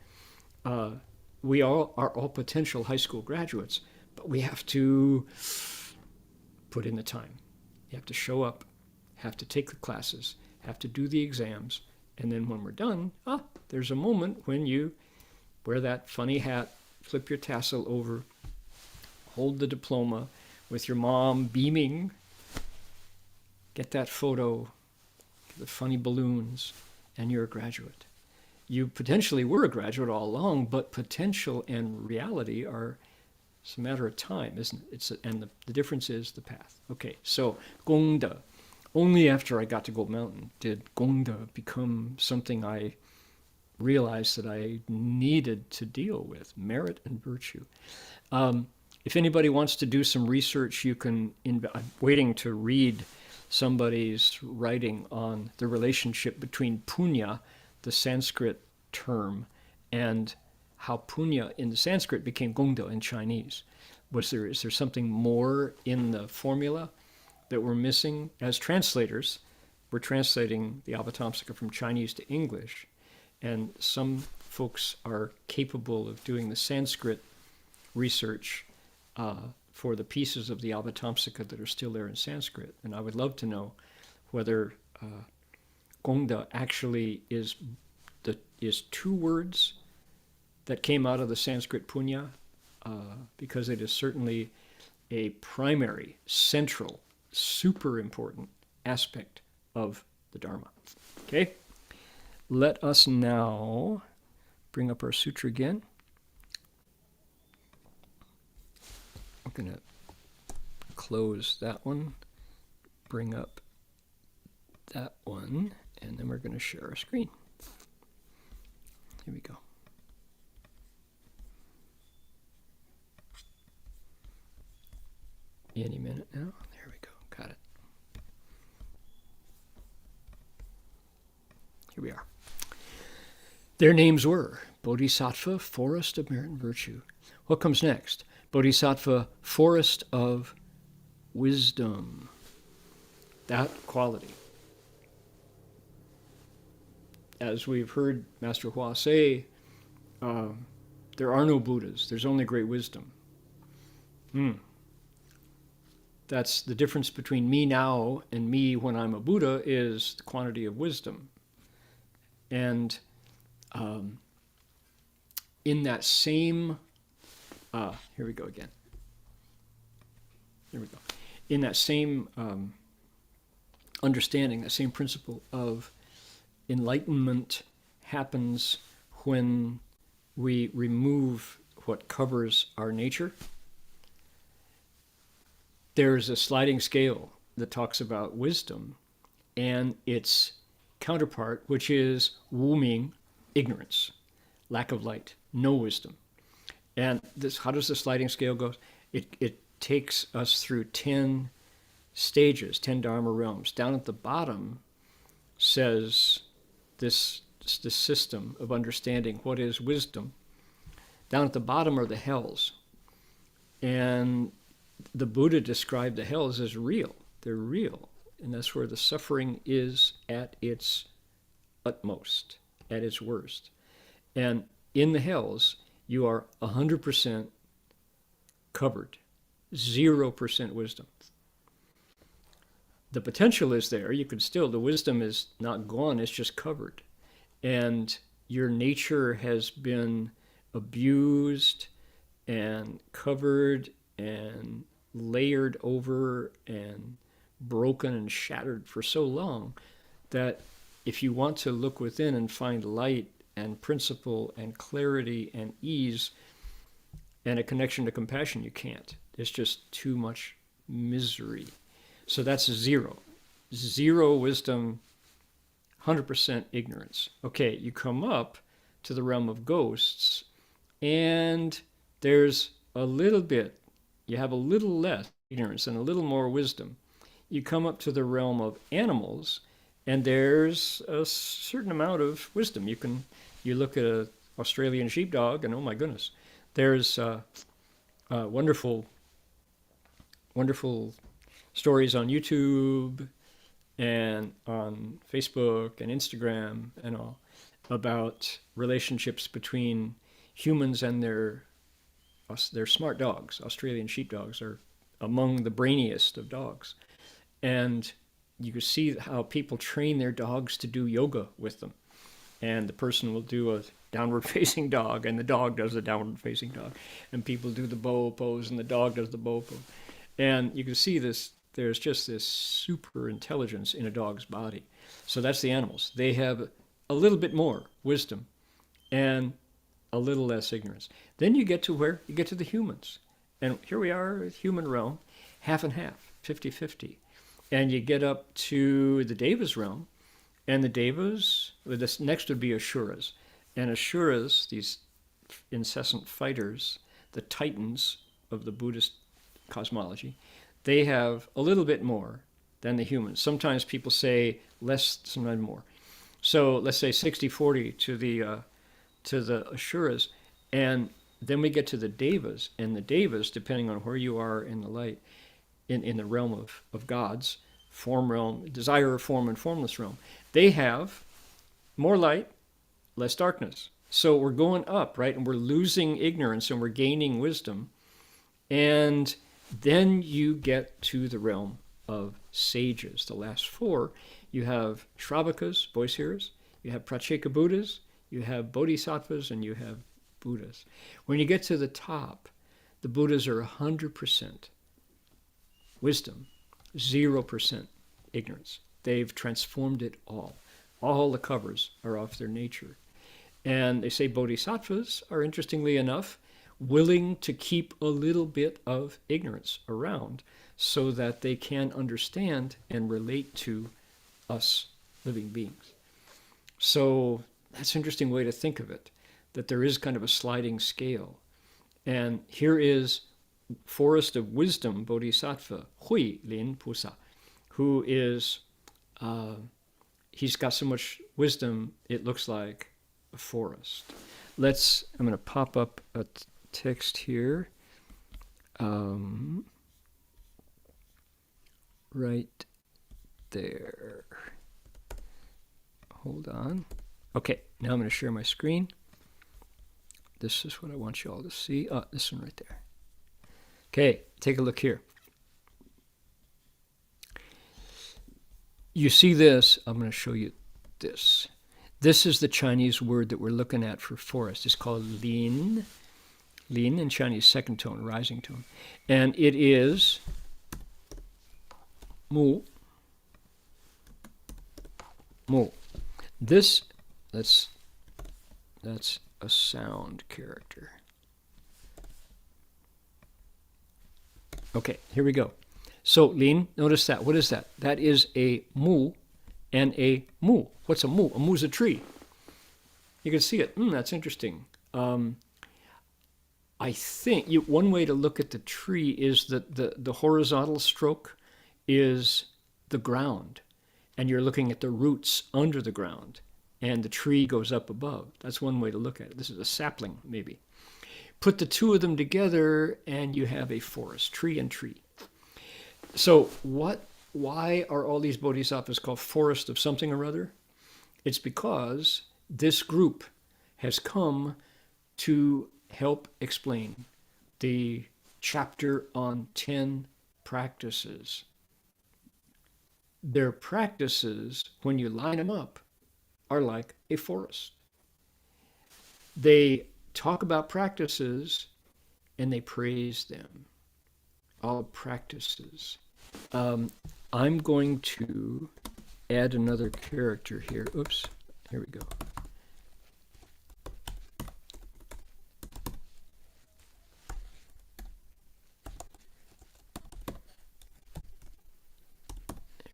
we all are all potential high school graduates, but we have to put in the time. You have to show up, have to take the classes, have to do the exams, and then when we're done, there's a moment when you wear that funny hat, flip your tassel over, hold the diploma with your mom beaming, get that photo, the funny balloons, and you're a graduate. You potentially were a graduate all along, but potential and reality are, it's a matter of time, isn't it? And the difference is the path. Okay, so Gongda. Only after I got to Gold Mountain did Gongda become something I realized that I needed to deal with, merit and virtue. If anybody wants to do some research, you can, I'm waiting to read somebody's writing on the relationship between punya, the Sanskrit term, and how punya in the Sanskrit became gongda in Chinese. Is there something more in the formula that we're missing? As translators, we're translating the Avatamsaka from Chinese to English, and some folks are capable of doing the Sanskrit research for the pieces of the Avatamsaka that are still there in Sanskrit. And I would love to know whether Gongda actually is 2 words that came out of the Sanskrit punya, because it is certainly a primary, central, super important aspect of the Dharma. Okay? Let us now bring up our sutra again. I'm going to close that one, bring up that one, and then we're going to share our screen. Here we go. Any minute now. There we go. Got it. Here we are. Their names were Bodhisattva, Forest of Merit and Virtue. What comes next? Bodhisattva, Forest of Wisdom. That quality. As we've heard Master Hua say, there are no Buddhas. There's only great wisdom. That's the difference between me now and me when I'm a Buddha, is the quantity of wisdom. And in that same, here we go again. Here we go. In that same understanding, that same principle of enlightenment happens when we remove what covers our nature. There's a sliding scale that talks about wisdom and its counterpart, which is wuming, ignorance, lack of light, no wisdom. And how does the sliding scale go? It takes us through 10 stages, 10 Dharma realms. Down at the bottom says this system of understanding what is wisdom. Down at the bottom are the hells. And the Buddha described the hells as real. They're real. And that's where the suffering is at its utmost, at its worst. And in the hells, you are 100% covered, 0% wisdom. The potential is there. You could still, the wisdom is not gone, it's just covered. And your nature has been abused and covered and layered over and broken and shattered for so long that if you want to look within and find light and principle and clarity and ease and a connection to compassion, you can't. It's just too much misery. So that's zero. Zero wisdom, 100% ignorance. Okay, you come up to the realm of ghosts, and there's a little bit, you have a little less ignorance and a little more wisdom. You come up to the realm of animals, and there's a certain amount of wisdom. You look at an Australian sheepdog, and oh my goodness, there's wonderful, wonderful stories on YouTube and on Facebook and Instagram and all about relationships between humans and their smart dogs. Australian sheepdogs are among the brainiest of dogs. And you can see how people train their dogs to do yoga with them. And the person will do a downward facing dog, and the dog does the downward facing dog. And people do the bow pose, and the dog does the bow pose. And you can see this, there's just this super intelligence in a dog's body. So that's the animals. They have a little bit more wisdom and a little less ignorance. Then you get to where? You get to the humans. And here we are, human realm, half and half, 50-50. And you get up to the Devas realm, and the Devas, this next would be Asuras. And Asuras, these incessant fighters, the titans of the Buddhist cosmology, they have a little bit more than the humans. Sometimes people say less, sometimes more. So let's say 60-40 to the Asuras, and then we get to the Devas, and the Devas, depending on where you are in the light, in the realm of gods, form realm, desire of form and formless realm, they have more light, less darkness. So we're going up, right? And we're losing ignorance and we're gaining wisdom. And then you get to the realm of sages. The last four, you have Shravakas, voice hearers, you have Pratyeka Buddhas, you have Bodhisattvas, and you have Buddhas. When you get to the top, the Buddhas are 100% wisdom, 0% ignorance. They've transformed it all. All the covers are off their nature. And they say Bodhisattvas are, interestingly enough, willing to keep a little bit of ignorance around so that they can understand and relate to us living beings. So that's an interesting way to think of it, that there is kind of a sliding scale. And here is Forest of Wisdom Bodhisattva, Hui Lin Pusa, who is, he's got so much wisdom, it looks like a forest. I'm going to pop up a text here. Right there. Hold on. Okay, now I'm going to share my screen. This is what I want you all to see. This one right there. Okay, take a look here. You see this, I'm going to show you this. This is the Chinese word that we're looking at for forest. It's called lin. Lin in Chinese, second tone, rising tone. And it is mu. Mu. This, that's a sound character. Okay, here we go. So, lin, notice that. What is that? That is a mu and a mu. What's a mu? A mu is a tree. You can see it. That's interesting. I think one way to look at the tree is that the horizontal stroke is the ground, and you're looking at the roots under the ground, and the tree goes up above. That's one way to look at it. This is a sapling, maybe. Put the two of them together, and you have a forest, tree and tree. So why are all these bodhisattvas called forest of something or other? It's because this group has come to help explain the chapter on 10 practices. Their practices, when you line them up, are like a forest. They talk about practices and they praise them. All practices. I'm going to add another character here. Oops, here we go.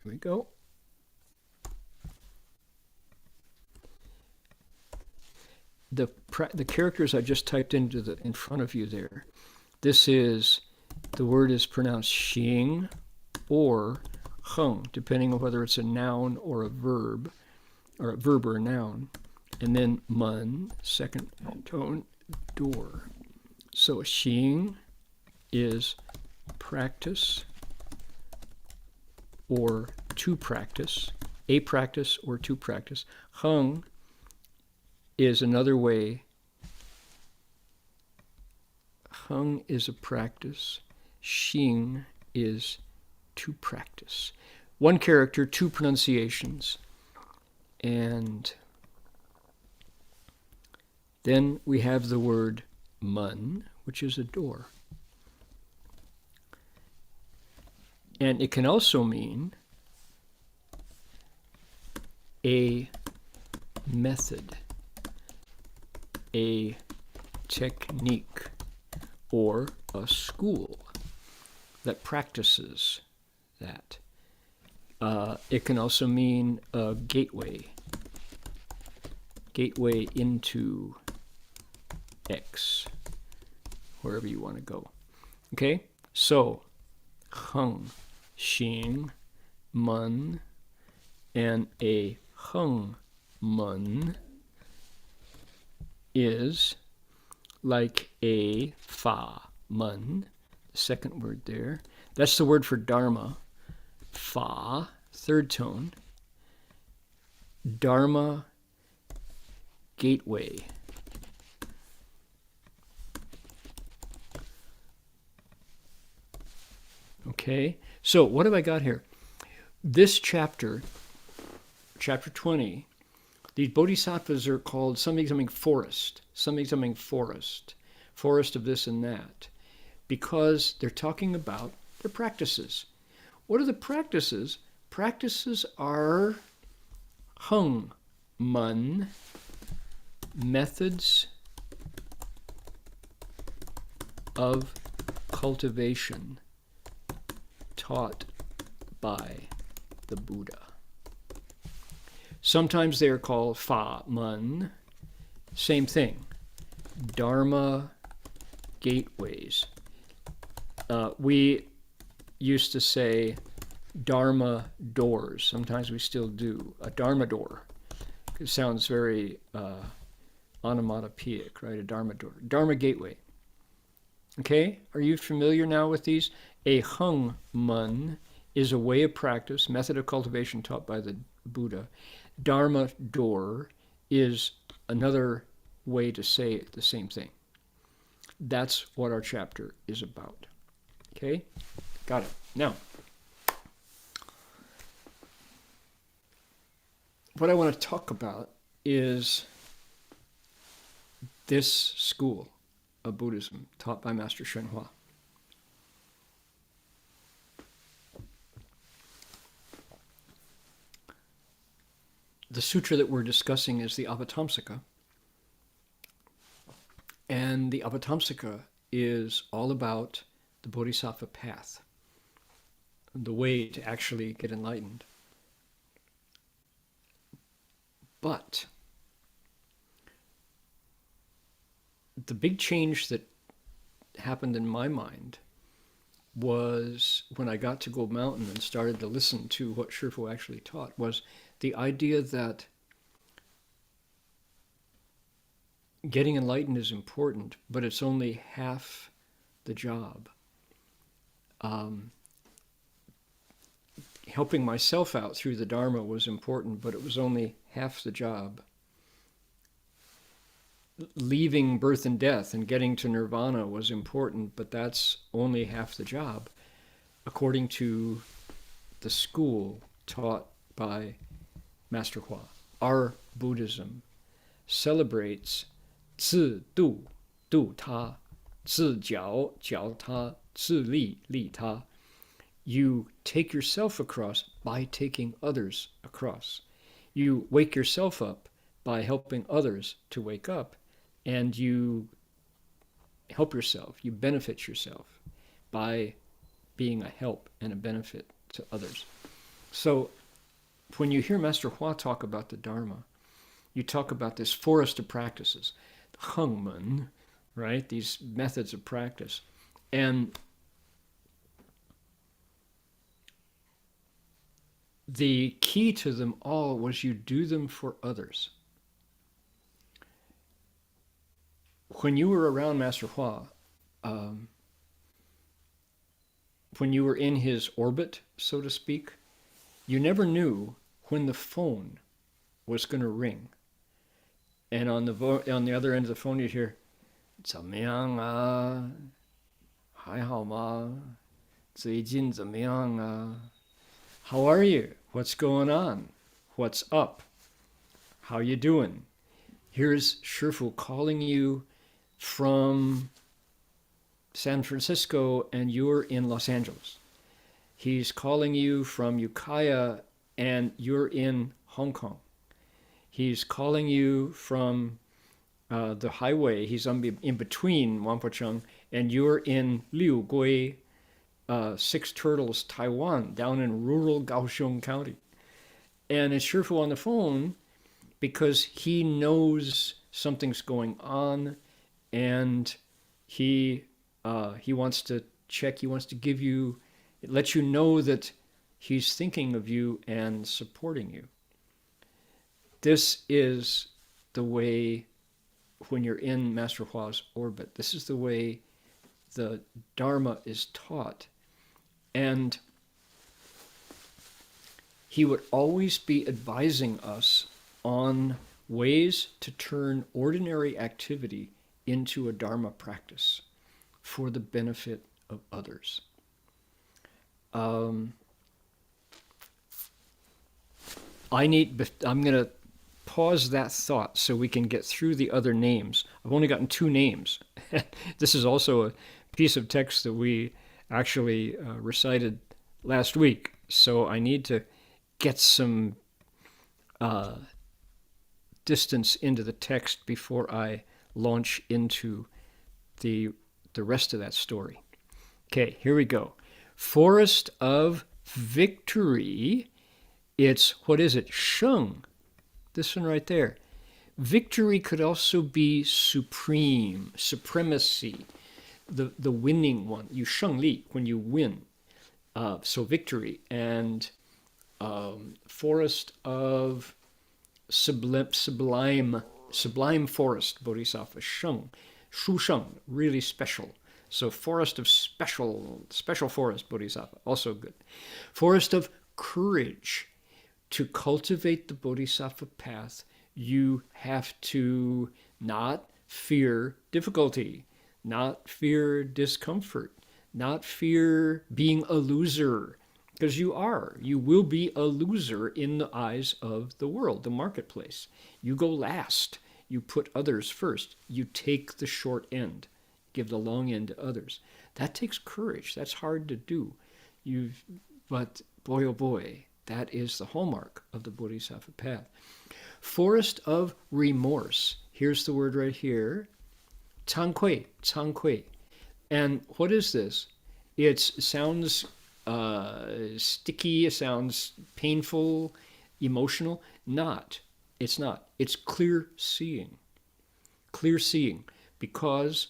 Here we go. The characters I just typed into in front of you there. This is, the word is pronounced Xing or Heng, depending on whether it's a noun or a verb or a noun. And then mun, second tone, door. So Xing is practice or to practice, a practice or to practice. Heng is another way. Heng is a practice. Xing is to practice. One character, two pronunciations. And then we have the word mun, which is a door. And it can also mean a method, a technique, or a school that practices that. It can also mean a gateway into X, wherever you want to go. Okay, so Heng, Xing, mun, and a Heng mun is like a fa mun, the second word there. That's the word for Dharma. Fa, third tone. Dharma, gateway. Okay, so what have I got here? This chapter, chapter 20, these bodhisattvas are called something forest, forest of this and that, because they're talking about their practices. What are the practices? Practices are Heng, mun, methods of cultivation taught by the Buddha. Sometimes they are called fa mun, same thing. Dharma gateways. We used to say Dharma doors. Sometimes we still do. A Dharma door. It sounds very onomatopoeic, right? A Dharma door. Dharma gateway. Okay, are you familiar now with these? A Heng mun is a way of practice, method of cultivation taught by the Buddha. Dharma door is another way to say the same thing. That's what our chapter is about. Okay, got it. Now, what I want to talk about is this school of Buddhism taught by Master Shenhua. The sutra that we're discussing is the Avatamsaka. And the Avatamsaka is all about the Bodhisattva path, the way to actually get enlightened. But the big change that happened in my mind was when I got to Gold Mountain and started to listen to what Shifu actually taught, was the idea that getting enlightened is important, but it's only half the job. Helping myself out through the Dharma was important, but it was only half the job. Leaving birth and death and getting to nirvana was important, but that's only half the job, according to the school taught by Master Hua. Our Buddhism celebrates 自度度他, 自觉觉他, 自利利他. You take yourself across by taking others across. You wake yourself up by helping others to wake up, and you help yourself, you benefit yourself by being a help and a benefit to others. So when you hear Master Hua talk about the Dharma, you talk about this forest of practices, Heng, right? These methods of practice. And the key to them all was you do them for others. When you were around Master Hua, when you were in his orbit, so to speak, you never knew when the phone was going to ring. And on the other end of the phone, you'd hear, 怎么样啊？还好吗？最近怎么样啊？ How are you? What's going on? What's up? How you doing? Here's Shifu calling you from San Francisco and you're in Los Angeles. He's calling you from Ukiah and you're in Hong Kong. He's calling you from the highway. He's in between Wampocheng and you're in Liugui, Six Turtles, Taiwan, down in rural Kaohsiung County. And it's Shifu on the phone because he knows something's going on and he wants to check, he wants to give you, it lets you know that he's thinking of you and supporting you. This is the way when you're in Master Hua's orbit. This is the way the Dharma is taught. And he would always be advising us on ways to turn ordinary activity into a Dharma practice for the benefit of others. I'm going to pause that thought so we can get through the other names. I've only gotten 2 names. This is also a piece of text that we actually recited last week. So I need to get some distance into the text before I launch into the rest of that story. Okay, here we go. Forest of Victory. It's, what is it? Sheng. This one right there. Victory could also be supreme, supremacy, the winning one. You sheng li, when you win. So victory. And forest of sublime forest, Bodhisattva, Sheng. Shu Sheng, really special. So forest of special forest, Bodhisattva, also good. Forest of courage. To cultivate the Bodhisattva path, you have to not fear difficulty, not fear discomfort, not fear being a loser, because you will be a loser in the eyes of the world, the marketplace. You go last, you put others first, you take the short end, give the long end to others. That takes courage. That's hard to do. But boy, oh boy, that is the hallmark of the Bodhisattva path. Forest of remorse. Here's the word right here. Cankui. And what is this? It sounds sticky, it sounds painful, emotional. It's not. It's clear seeing. Clear seeing. Because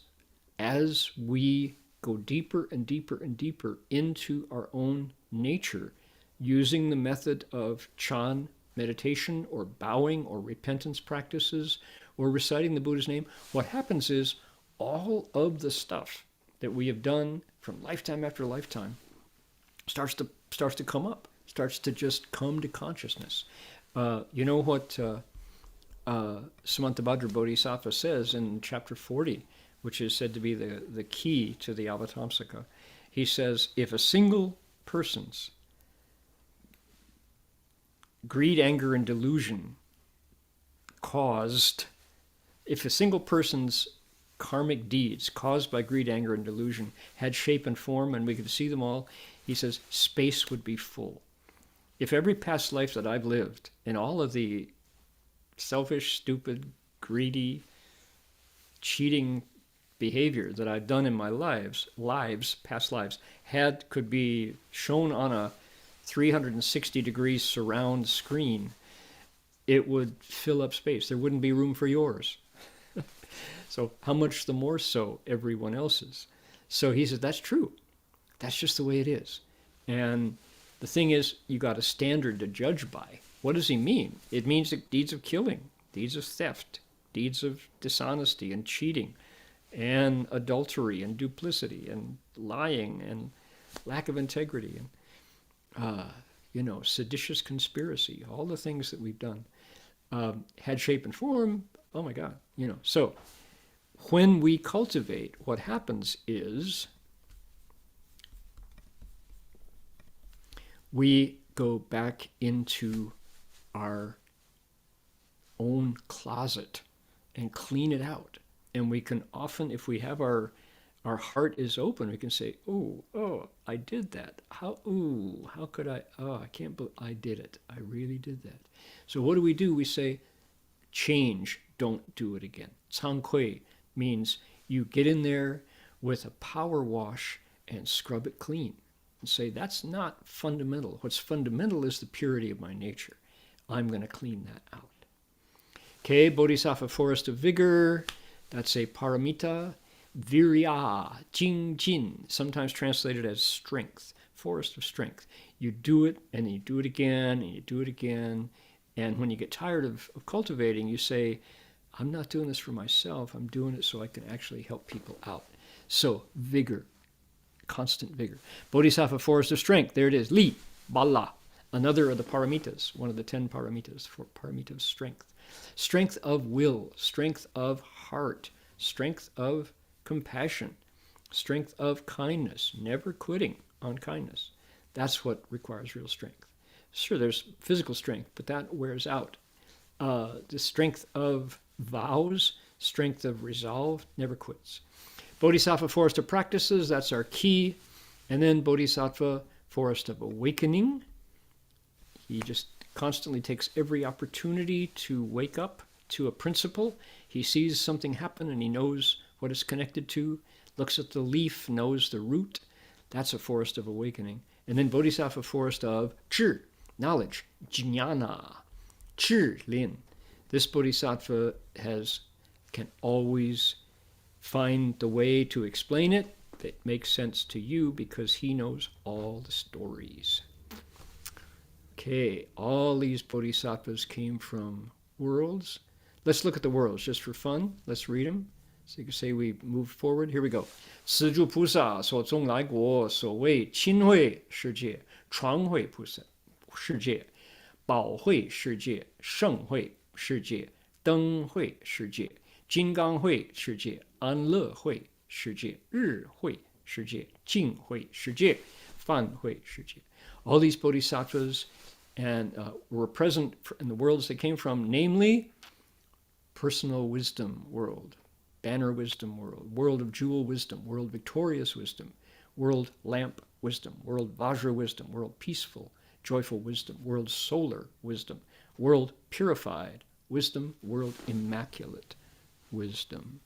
as we go deeper and deeper and deeper into our own nature, using the method of Chan meditation or bowing or repentance practices or reciting the Buddha's name, what happens is all of the stuff that we have done from lifetime after lifetime starts to come up, starts to just come to consciousness. You know what Samantabhadra Bodhisattva says in chapter 40, which is said to be the key to the Avatamsaka. He says, if a single person's greed, anger, and delusion if a single person's karmic deeds caused by greed, anger, and delusion had shape and form and we could see them all, he says, space would be full. If every past life that I've lived and all of the selfish, stupid, greedy, cheating behavior that I've done in my past lives, could be shown on 360 degrees surround screen, it would fill up space. There wouldn't be room for yours. So how much the more so everyone else's? So he said, that's true. That's just the way it is. And the thing is, you got a standard to judge by. What does he mean? It means that deeds of killing, deeds of theft, deeds of dishonesty and cheating, and adultery and duplicity and lying and lack of integrity and seditious conspiracy, all the things that we've done, had shape and form. Oh my God, So when we cultivate, what happens is we go back into our own closet and clean it out. And we can often, if we have our heart is open, we can say, oh, I did that. How could I? Oh, I can't believe I did it. I really did that. So what do? We say, change, don't do it again. Cang Kui means you get in there with a power wash and scrub it clean and say, that's not fundamental. What's fundamental is the purity of my nature. I'm going to clean that out. Okay, Bodhisattva forest of vigor, that's a paramita. Virya, Jing Jin, sometimes translated as strength, forest of strength. You do it, and you do it again, and you do it again. And when you get tired of cultivating, you say, I'm not doing this for myself. I'm doing it so I can actually help people out. So, vigor, constant vigor. Bodhisattva forest of strength, there it is. Li, Bala, another of the paramitas, one of the 10 paramitas, for paramita of strength. Strength of will, strength of heart, strength of compassion, strength of kindness, never quitting on kindness. That's what requires real strength. Sure, there's physical strength, but that wears out. The strength of vows, strength of resolve, never quits. Bodhisattva forest of practices, that's our key. And then Bodhisattva forest of awakening. He just constantly takes every opportunity to wake up to a principle. He sees something happen and he knows what it's connected to, looks at the leaf, knows the root. That's a forest of awakening. And then Bodhisattva forest of zhi, knowledge, jnana, zhi lin. This Bodhisattva can always find the way to explain it that makes sense to you because he knows all the stories. Okay, all these bodhisattvas came from worlds. Let's look at the worlds just for fun. Let's read them. So you can say we move forward. Here we go. 四柱菩萨所种来果，所谓亲慧世界、传慧菩萨世界、宝慧世界、圣慧世界、灯慧世界、金刚慧世界、安乐慧世界、日慧世界、净慧世界、梵慧世界. All these bodhisattvas were present in the worlds they came from, namely personal wisdom world, banner wisdom world, world of jewel wisdom, world victorious wisdom, world lamp wisdom, world vajra wisdom, world peaceful, joyful wisdom, world solar wisdom, world purified wisdom, world immaculate wisdom.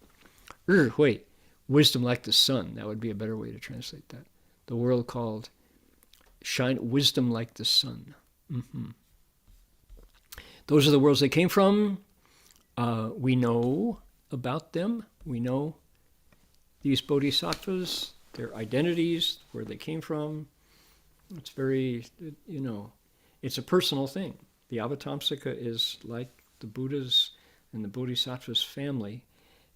Hui, wisdom like the sun. That would be a better way to translate that. The world called wisdom like the sun. Mm-hmm. Those are the worlds they came from. We know about them. We know these bodhisattvas, their identities, where they came from. It's very, it's a personal thing. The Avatamsaka is like the Buddha's and the Bodhisattva's family.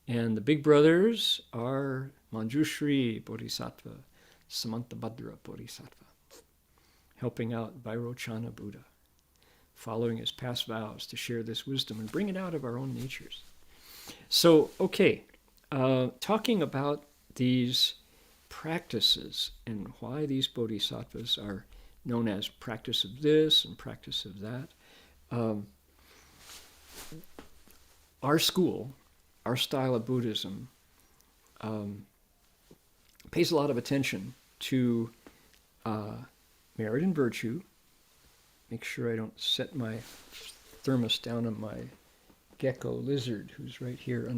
And the big brothers are Manjushri Bodhisattva, Samantabhadra Bodhisattva, helping out Vairochana Buddha, following his past vows to share this wisdom and bring it out of our own natures. So, okay, talking about these practices and why these bodhisattvas are known as practice of this and practice of that. Our school, our style of Buddhism, pays a lot of attention to merit and virtue. Make sure I don't set my thermos down on my gecko lizard, who's right here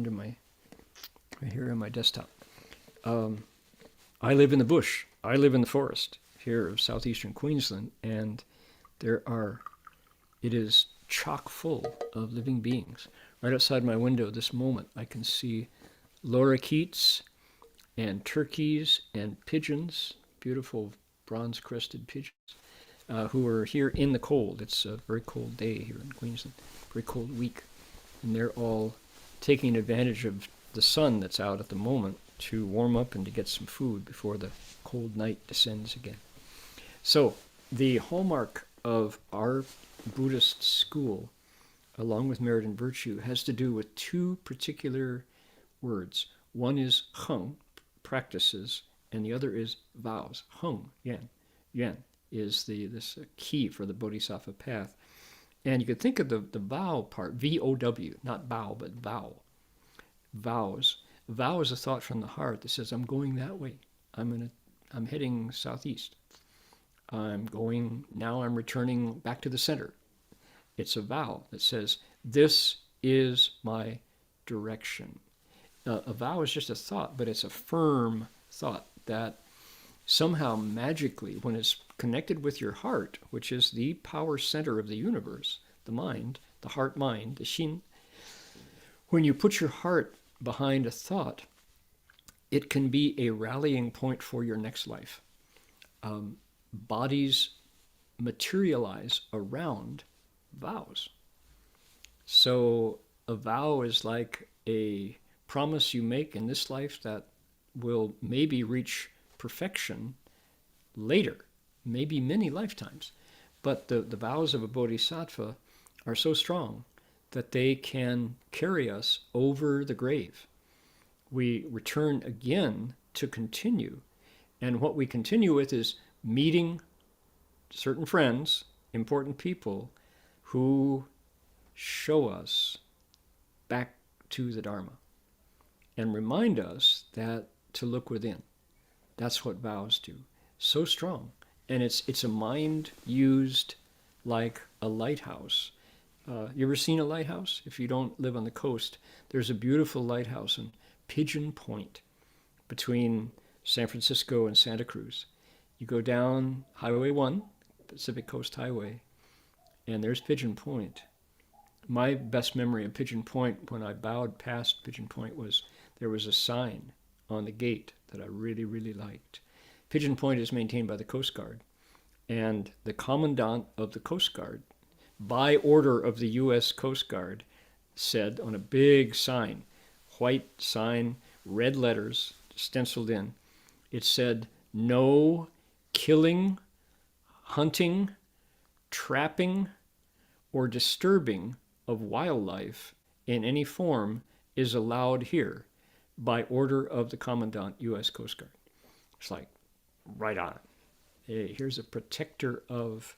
right here on my desktop. I live in the bush. I live in the forest. here of southeastern Queensland, and it is chock full of living beings. Right outside my window this moment, I can see lorikeets and turkeys and pigeons, beautiful bronze-crested pigeons, who are here in the cold. It's a very cold day here in Queensland, very cold week, and they're all taking advantage of the sun that's out at the moment to warm up and to get some food before the cold night descends again. So the hallmark of our Buddhist school, along with merit and virtue, has to do with two particular words. One is Heng, practices, and the other is vows. Heng, Yuan. Yuan is this key for the Bodhisattva path. And you could think of the vow part, V-O-W, not bow, but vow. Vows. Vow is a thought from the heart that says, I'm going that way. I'm heading southeast. I'm returning back to the center. It's a vow that says, this is my direction. A vow is just a thought, but it's a firm thought that somehow magically, when it's connected with your heart, which is the power center of the universe, the mind, the heart-mind, the Shin, when you put your heart behind a thought, it can be a rallying point for your next life. Bodies materialize around vows. So a vow is like a promise you make in this life that will maybe reach perfection later, maybe many lifetimes. But the vows of a bodhisattva are so strong that they can carry us over the grave. We return again to continue. And what we continue with is meeting certain friends, important people, who show us back to the Dharma and remind us that to look within. That's what vows do. So strong. And it's a mind used like a lighthouse. You ever seen a lighthouse? If you don't live on the coast, there's a beautiful lighthouse in Pigeon Point between San Francisco and Santa Cruz. You go down Highway 1, Pacific Coast Highway, and there's Pigeon Point. My best memory of Pigeon Point, when I bowed past Pigeon Point, was there was a sign on the gate that I really, really liked. Pigeon Point is maintained by the Coast Guard, and the Commandant of the Coast Guard, by order of the U.S. Coast Guard, said on a big sign, white sign, red letters stenciled in, it said, no killing, hunting, trapping, or disturbing of wildlife in any form is allowed here by order of the Commandant, U.S. Coast Guard. It's like, right on. Hey, here's a protector of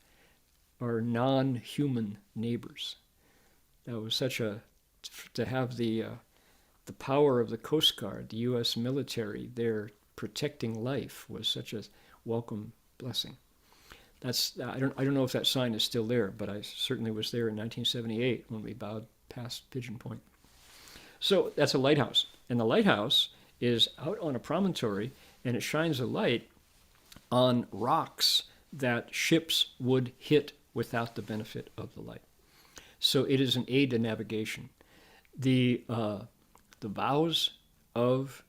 our non-human neighbors. That was to have the power of the Coast Guard, the U.S. military, there protecting life was such a welcome blessing. I don't know if that sign is still there, but I certainly was there in 1978 when we bowed past Pigeon Point. So that's a lighthouse. And the lighthouse is out on a promontory, and it shines a light on rocks that ships would hit without the benefit of the light. So it is an aid to navigation. The vows of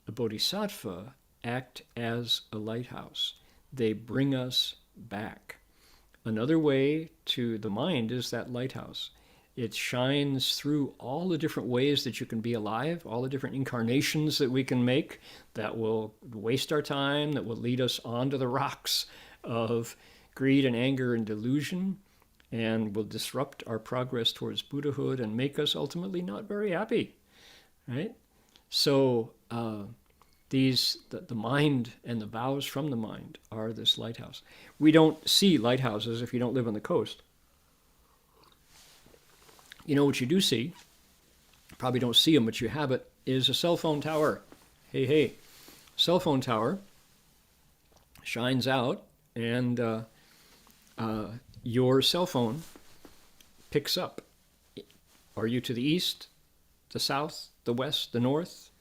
the Bodhisattva act as a lighthouse. They bring us back. Another way to the mind is that lighthouse. It shines through all the different ways that you can be alive, all the different incarnations that we can make that will waste our time, that will lead us onto the rocks of greed and anger and delusion, and will disrupt our progress towards Buddhahood and make us ultimately not very happy, right? So the mind and the vows from the mind are this lighthouse. We don't see lighthouses if you don't live on the coast. You know what you do see, probably don't see them, but you have it, is a cell phone tower. Hey, cell phone tower shines out, and your cell phone picks up. Are you to the east, the south, the west, the north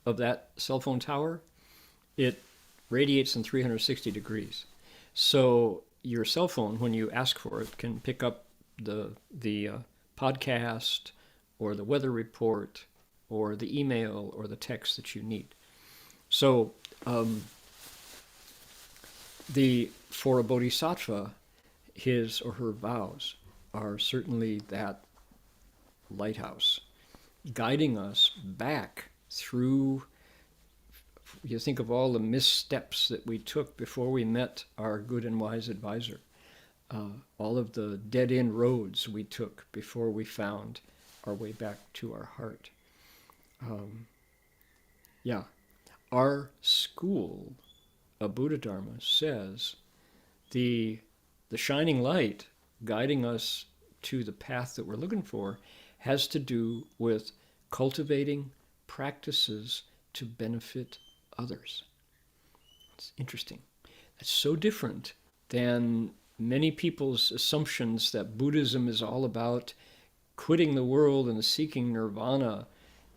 of that cell phone tower? It radiates in 360 degrees. So your cell phone, when you ask for it, can pick up the podcast or the weather report or the email or the text that you need. So for a bodhisattva, his or her vows are certainly that lighthouse, guiding us back through. You think of all the missteps that we took before we met our good and wise advisor, all of the dead-end roads we took before we found our way back to our heart. Our school of Buddha Dharma says the shining light guiding us to the path that we're looking for has to do with cultivating practices to benefit others. It's interesting. That's so different than many people's assumptions that Buddhism is all about quitting the world and seeking nirvana,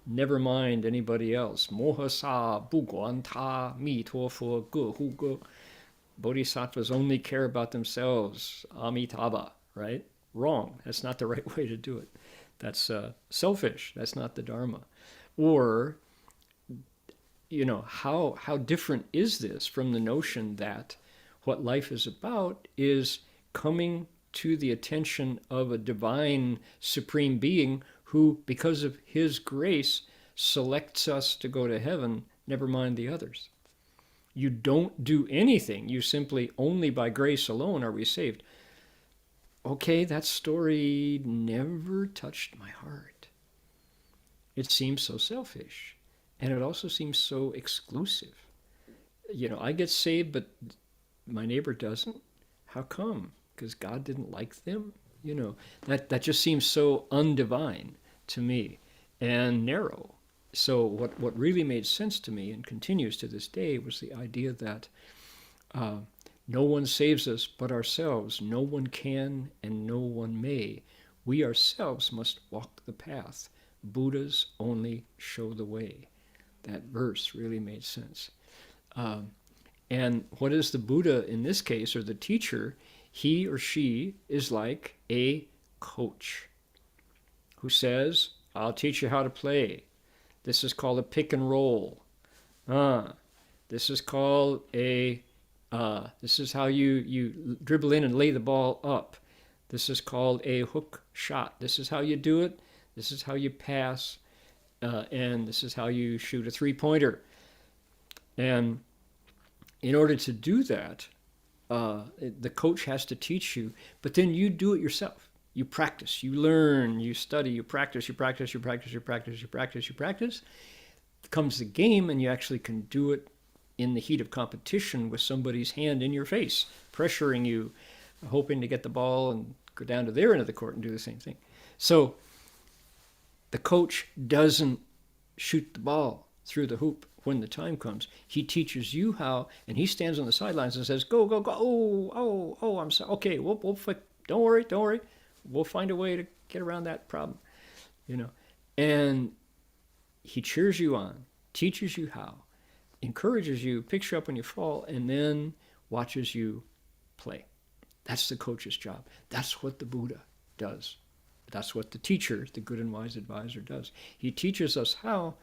never mind anybody else. Moha sa bu guan ta mi to fo ge hu ge. Bodhisattvas only care about themselves. Amitabha, right? Wrong. That's not the right way to do it. That's selfish. That's not the Dharma. Or, how different is this from the notion that what life is about is coming to the attention of a divine supreme being who, because of his grace, selects us to go to heaven, never mind the others. You don't do anything. You simply, only by grace alone are we saved. Okay, that story never touched my heart. It seems so selfish. And it also seems so exclusive. I get saved, but my neighbor doesn't. How come? Because God didn't like them? That just seems so undivine to me and narrow. So what really made sense to me and continues to this day was the idea that no one saves us but ourselves. No one can and no one may. We ourselves must walk the path. Buddhas only show the way. That verse really made sense. And what is the Buddha in this case, or the teacher? He or she is like a coach who says, I'll teach you how to play. This is called a pick and roll. This is called this is how you dribble in and lay the ball up. This is called a hook shot. This is how you do it. This is how you pass. And this is how you shoot a three-pointer. And in order to do that, the coach has to teach you, but then you do it yourself. You practice, you learn, you study, you practice, you practice, you practice, you practice, you practice, you practice. Comes the game, and you actually can do it in the heat of competition with somebody's hand in your face, pressuring you, hoping to get the ball and go down to their end of the court and do the same thing. So the coach doesn't shoot the ball through the hoop when the time comes. He teaches you how, and he stands on the sidelines and says, go, go, go. Oh, I'm sorry. Okay, we'll don't worry. We'll find a way to get around that problem, And he cheers you on, teaches you how, encourages you, picks you up when you fall, and then watches you play. That's the coach's job. That's what the Buddha does. That's what the teacher, the good and wise advisor, does. He teaches us how.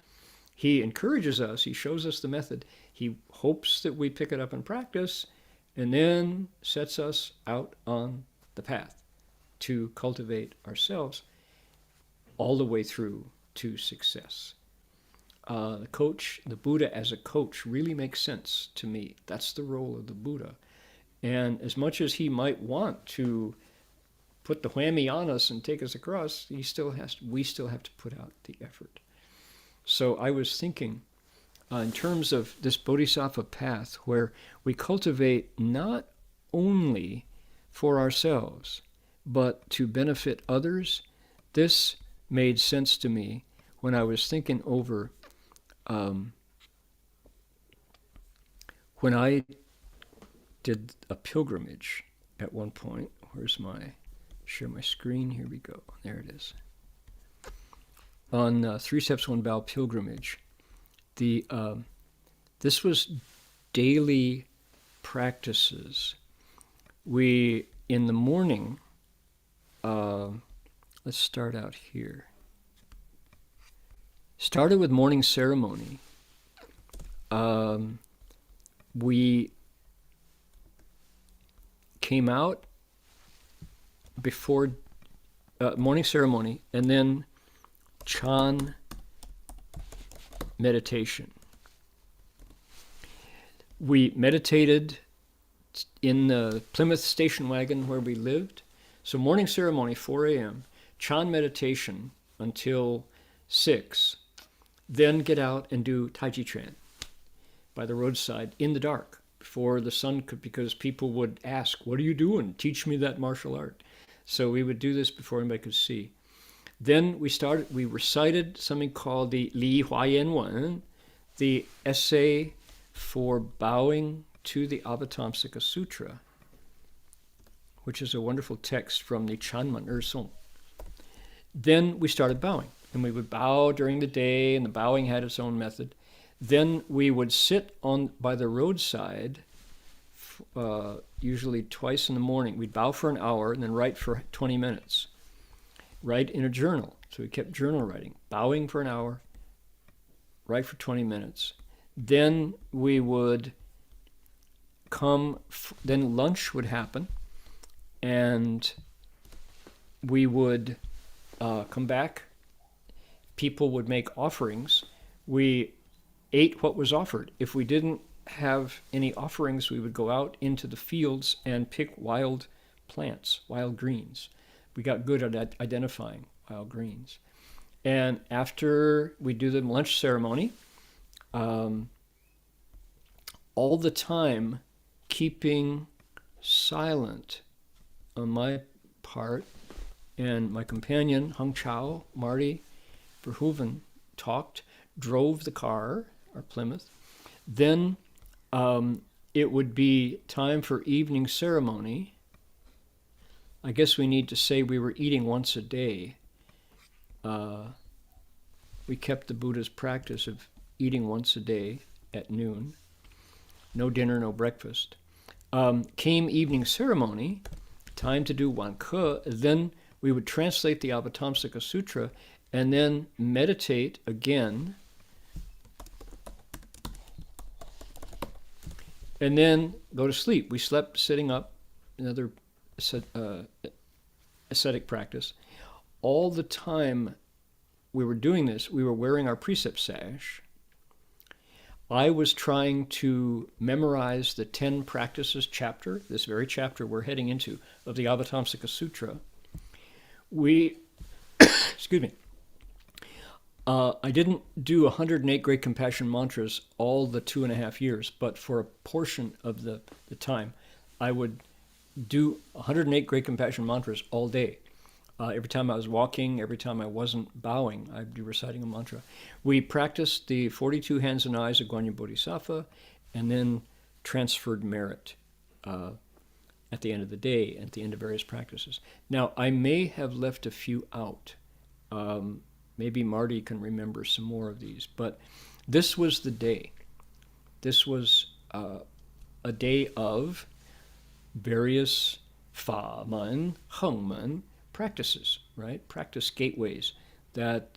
He encourages us. He shows us the method. He hopes that we pick it up and practice, and then sets us out on the path to cultivate ourselves all the way through to success. The coach, the Buddha as a coach, really makes sense to me. That's the role of the Buddha. And as much as he might want to put the whammy on us and take us across, we still have to put out the effort. So I was thinking in terms of this Bodhisattva path, where we cultivate not only for ourselves, but to benefit others. This made sense to me when I was thinking over when I did a pilgrimage at one point. Share my screen, here we go, there it is. On Three Steps One Bow pilgrimage, this was daily practices We, in the morning, let's start out here. Started with morning ceremony. We came out before morning ceremony, and then Chan meditation. We meditated in the Plymouth station wagon where we lived. So morning ceremony, 4 a.m., Chan meditation until 6, then get out and do Tai Chi Chuan by the roadside in the dark before the sun could, because people would ask, what are you doing? Teach me that martial art. So we would do this before anybody could see. Then we recited something called the Li Hua Yan Wen, the essay for bowing to the Avatamsaka Sutra, which is a wonderful text from the Chanman Song. Then we started bowing, and we would bow during the day, and the bowing had its own method. Then we would sit by the roadside, usually twice in the morning. We'd bow for an hour and then write for 20 minutes. Write in a journal. So we kept journal writing, bowing for an hour, write for 20 minutes. Then we would then lunch would happen, and we would come back. People would make offerings. We ate what was offered. If we didn't have any offerings, we would go out into the fields and pick wild plants, wild greens. We got good at identifying wild greens. And after we do the lunch ceremony, all the time keeping silent on my part, and my companion, Heng Chao, Marty Verhoeven, drove the car, our Plymouth. Then it would be time for evening ceremony. I guess we need to say we were eating once a day. We kept the Buddha's practice of eating once a day at noon. No dinner, no breakfast. Came evening ceremony, time to do Wan Ke. Then we would translate the Avatamsaka Sutra and then meditate again. And then go to sleep. We slept sitting up, another ascetic practice. All the time we were doing this, we were wearing our precept sash. I was trying to memorize the 10 practices chapter, this very chapter we're heading into, of the Avatamsaka Sutra. Excuse me. I didn't do 108 Great Compassion Mantras all the 2.5 years, but for a portion of the time, I would do 108 Great Compassion Mantras all day. Every time I was walking, every time I wasn't bowing, I'd be reciting a mantra. We practiced the 42 hands and eyes of Guanyin Bodhisattva, and then transferred merit at the end of the day, at the end of various practices. Now, I may have left a few out. Maybe Marty can remember some more of these, but this was the day. This was a day of various Fa Man, Heng Man practices, right? Practice gateways that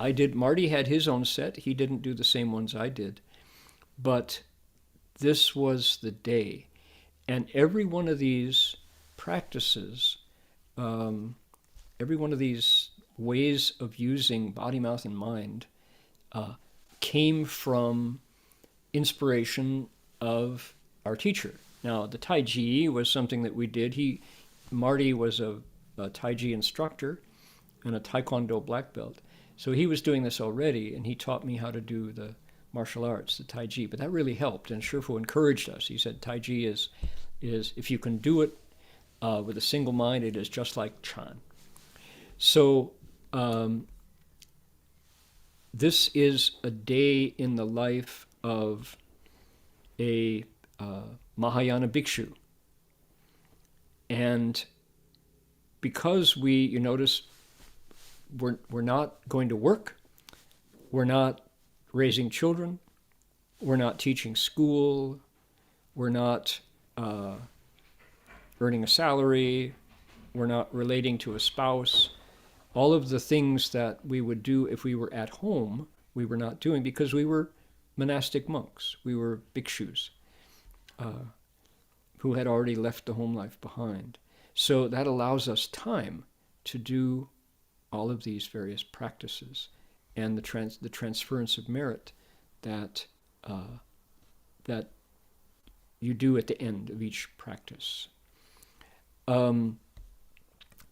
I did. Marty had his own set. He didn't do the same ones I did. But this was the day. And every one of these practices, every one of these ways of using body, mouth, and mind came from inspiration of our teacher. Now, the Tai Chi was something that we did. Marty was a Tai Chi instructor and a Taekwondo black belt. So he was doing this already, and he taught me how to do the martial arts, the Tai Chi. But that really helped, and Shifu encouraged us. He said Tai Chi is if you can do it with a single mind, it is just like Chan. So this is a day in the life of a Mahayana bhikshu. And because you notice, we're not going to work, we're not raising children, we're not teaching school, we're not earning a salary, we're not relating to a spouse. All of the things that we would do if we were at home, we were not doing because we were monastic monks. We were bhikshus who had already left the home life behind. So that allows us time to do all of these various practices and the transference of merit that that you do at the end of each practice.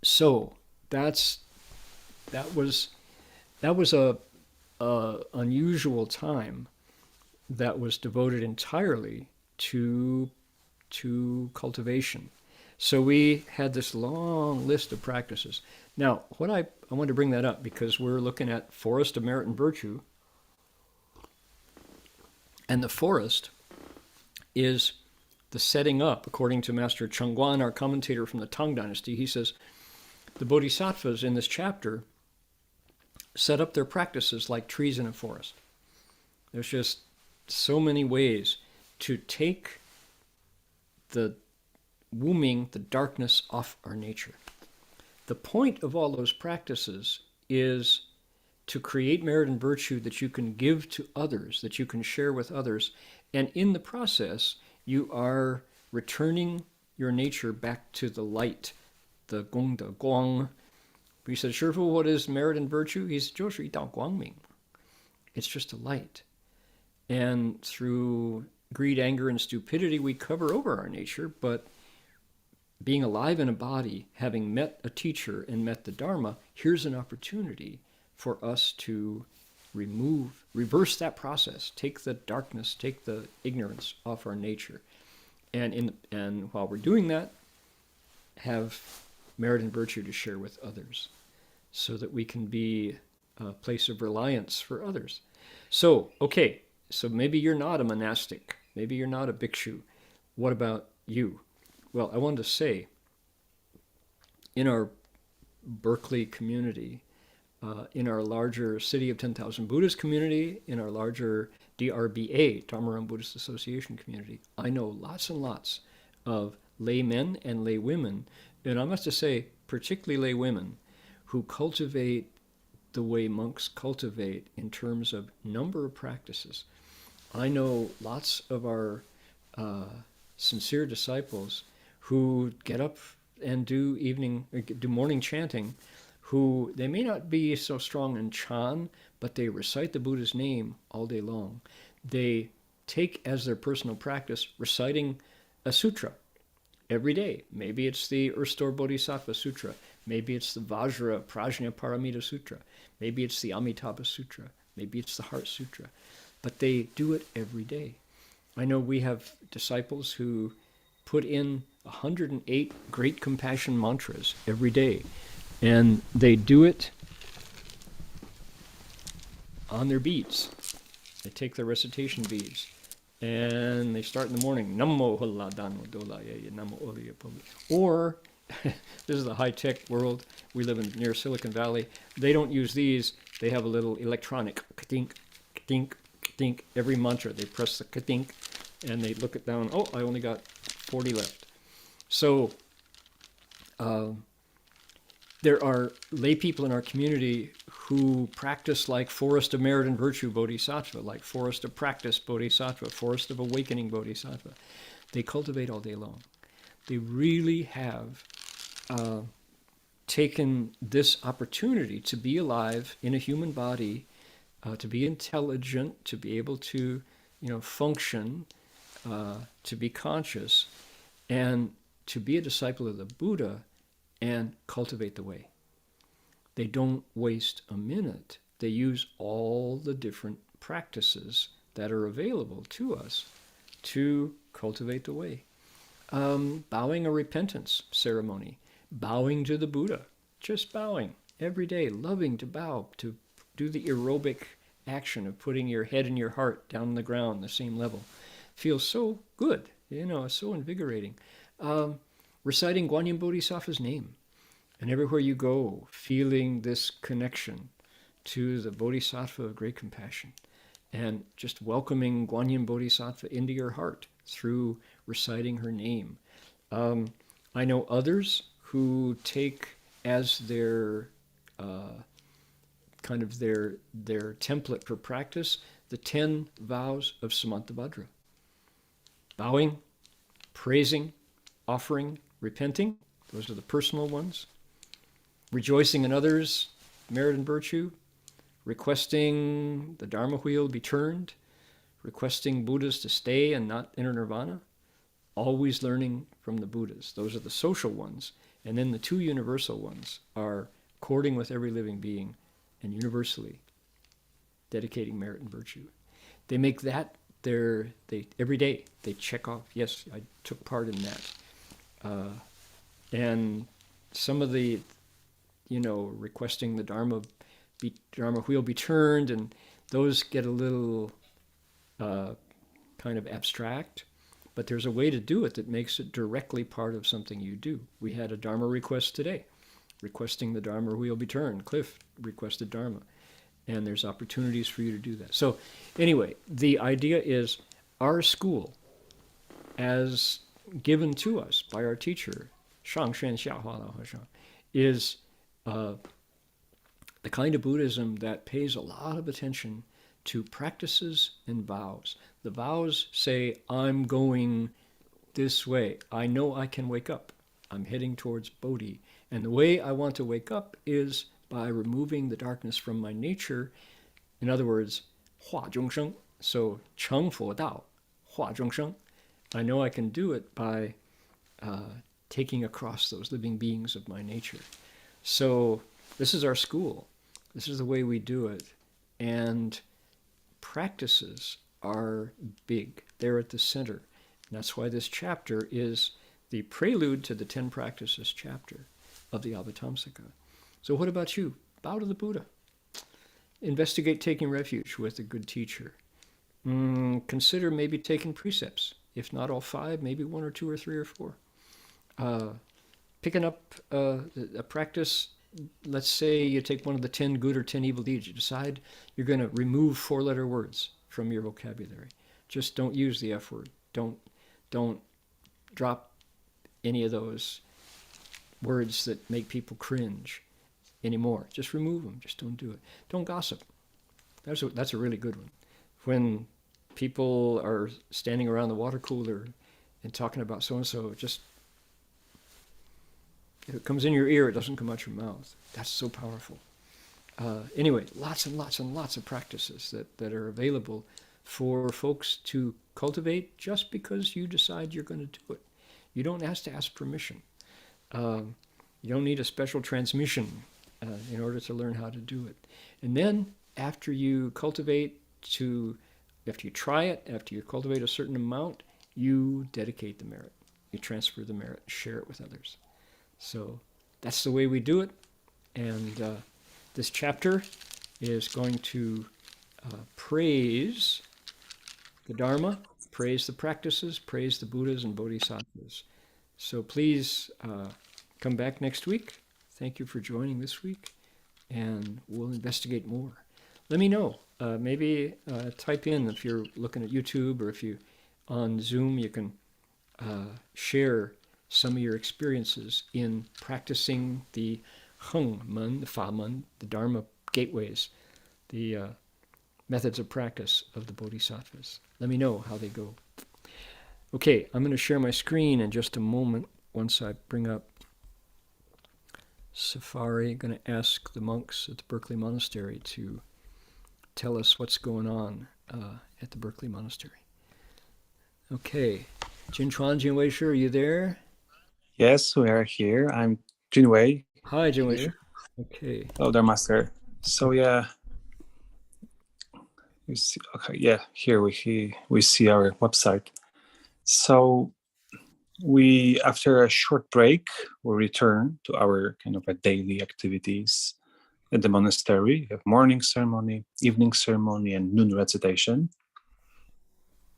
So that was a unusual time that was devoted entirely to cultivation. So we had this long list of practices. Now, what I wanted to bring that up because we're looking at forest of merit and virtue, and the forest is the setting up, according to Master Chengguan, our commentator from the Tang Dynasty. He says the Bodhisattvas in this chapter set up their practices like trees in a forest. There's just so many ways to take the wombing, the darkness off our nature. The point of all those practices is to create merit and virtue that you can give to others, that you can share with others, and in the process, you are returning your nature back to the light, the gong, the guang. We said, Shifu, what is merit and virtue? He said, 就是一道光明. It's just a light. And through greed, anger, and stupidity, we cover over our nature, but being alive in a body, having met a teacher and met the Dharma, here's an opportunity for us to reverse that process, take the darkness, take the ignorance off our nature. And while we're doing that, have merit and virtue to share with others so that we can be a place of reliance for others. So, okay, so maybe you're not a monastic, maybe you're not a bhikshu. What about you? Well, I wanted to say, in our Berkeley community, in our larger City of 10,000 Buddhist community, in our larger DRBA, Dharma Buddhist Association community, I know lots and lots of laymen and lay women, and I must say, particularly lay women, who cultivate the way monks cultivate in terms of number of practices. I know lots of our sincere disciples who get up and do morning chanting, who they may not be so strong in Chan, but they recite the Buddha's name all day long. They take as their personal practice reciting a sutra every day. Maybe it's the Erstor Bodhisattva Sutra. Maybe it's the Vajra Prajna Paramita Sutra. Maybe it's the Amitabha Sutra. Maybe it's the Heart Sutra. But they do it every day. I know we have disciples who put in 108 great compassion mantras every day. And they do it on their beads. They take their recitation beads. And they start in the morning. Namo Holla Dano Dola Namo Oriya Poli. Or, this is the high-tech world. We live near Silicon Valley. They don't use these. They have a little electronic ka-tink, ka-tink, ka-tink. Every mantra, they press the ka-tink, and they look it down. Oh, I only got 40 left. So, there are lay people in our community who practice like Forest of Merit and Virtue Bodhisattva, like Forest of Practice Bodhisattva, Forest of Awakening Bodhisattva. They cultivate all day long. They really have taken this opportunity to be alive in a human body, to be intelligent, to be able to, function, to be conscious, and to be a disciple of the Buddha and cultivate the way. They don't waste a minute. They use all the different practices that are available to us to cultivate the way. Bowing a repentance ceremony, bowing to the Buddha, just bowing every day, loving to bow, to do the aerobic action of putting your head and your heart down on the ground, the same level. Feels so good, so invigorating. Reciting Guanyin Bodhisattva's name. And everywhere you go, feeling this connection to the Bodhisattva of great compassion. And just welcoming Guanyin Bodhisattva into your heart through reciting her name. I I know others who take as their kind of their template for practice the 10 vows of Samantabhadra: bowing, praising, offering, repenting. Those are the personal ones. Rejoicing in others, merit and virtue. Requesting the Dharma wheel be turned. Requesting Buddhas to stay and not enter nirvana. Always learning from the Buddhas. Those are the social ones. And then the two universal ones are according with every living being and universally dedicating merit and virtue. They make that every day they check off, yes, I took part in that. And some of the, requesting the Dharma wheel be turned, and those get a little kind of abstract, but there's a way to do it that makes it directly part of something you do. We had a Dharma request today, requesting the Dharma wheel be turned. Cliff requested Dharma, and there's opportunities for you to do that. So anyway, the idea is our school, as given to us by our teacher, Shang Shen Xiahua Lao Hashang, is the kind of Buddhism that pays a lot of attention to practices and vows. The vows say, I'm going this way. I know I can wake up. I'm heading towards Bodhi. And the way I want to wake up is by removing the darkness from my nature. In other words, Hua Zhong Sheng. So, Cheng Fo Dao, Hua Zhong Sheng. I know I can do it by taking across those living beings of my nature. So, this is our school. This is the way we do it. And practices are big. They're at the center. And that's why this chapter is the prelude to the 10 practices chapter of the Avatamsaka. So what about you? Bow to the Buddha. Investigate taking refuge with a good teacher. Consider maybe taking precepts. If not all 5, maybe 1 or 2 or 3 or 4. Picking up a practice. Let's say you take one of the 10 good or 10 evil deeds. You decide you're going to remove 4-letter words from your vocabulary. Just don't use the F word. Don't drop any of those words that make people cringe anymore. Just remove them. Just don't do it. Don't gossip. That's a really good one. When people are standing around the water cooler and talking about so-and-so, just, if it comes in your ear, it doesn't come out your mouth. That's so powerful. Anyway, lots and lots and lots of practices that are available for folks to cultivate just because you decide you're going to do it. You don't have to ask permission. You don't need a special transmission in order to learn how to do it. And then after you cultivate after you try it, after you cultivate a certain amount, you dedicate the merit. You transfer the merit, share it with others. So that's the way we do it. And this chapter is going to praise the Dharma, praise the practices, praise the Buddhas and Bodhisattvas. So please come back next week. Thank you for joining this week, and we'll investigate more. Let me know. Maybe type in, if you're looking at YouTube or if you on Zoom, you can share some of your experiences in practicing the Heng Men, the Fa Men, the Dharma gateways, the methods of practice of the Bodhisattvas. Let me know how they go. Okay, I'm going to share my screen in just a moment once I bring up Safari. I'm going to ask the monks at the Berkeley Monastery to tell us what's going on at the Berkeley Monastery. Okay, Jinchuan, Jinwei Shi, are you there? Yes, we are here. I'm Jinwei. Hi, Jinwei Shi. Okay. Oh, the master. So yeah, we see. Okay, yeah, here we see our website. So we, after a short break, we return to our kind of a daily activities at the monastery. We have morning ceremony, evening ceremony, and noon recitation.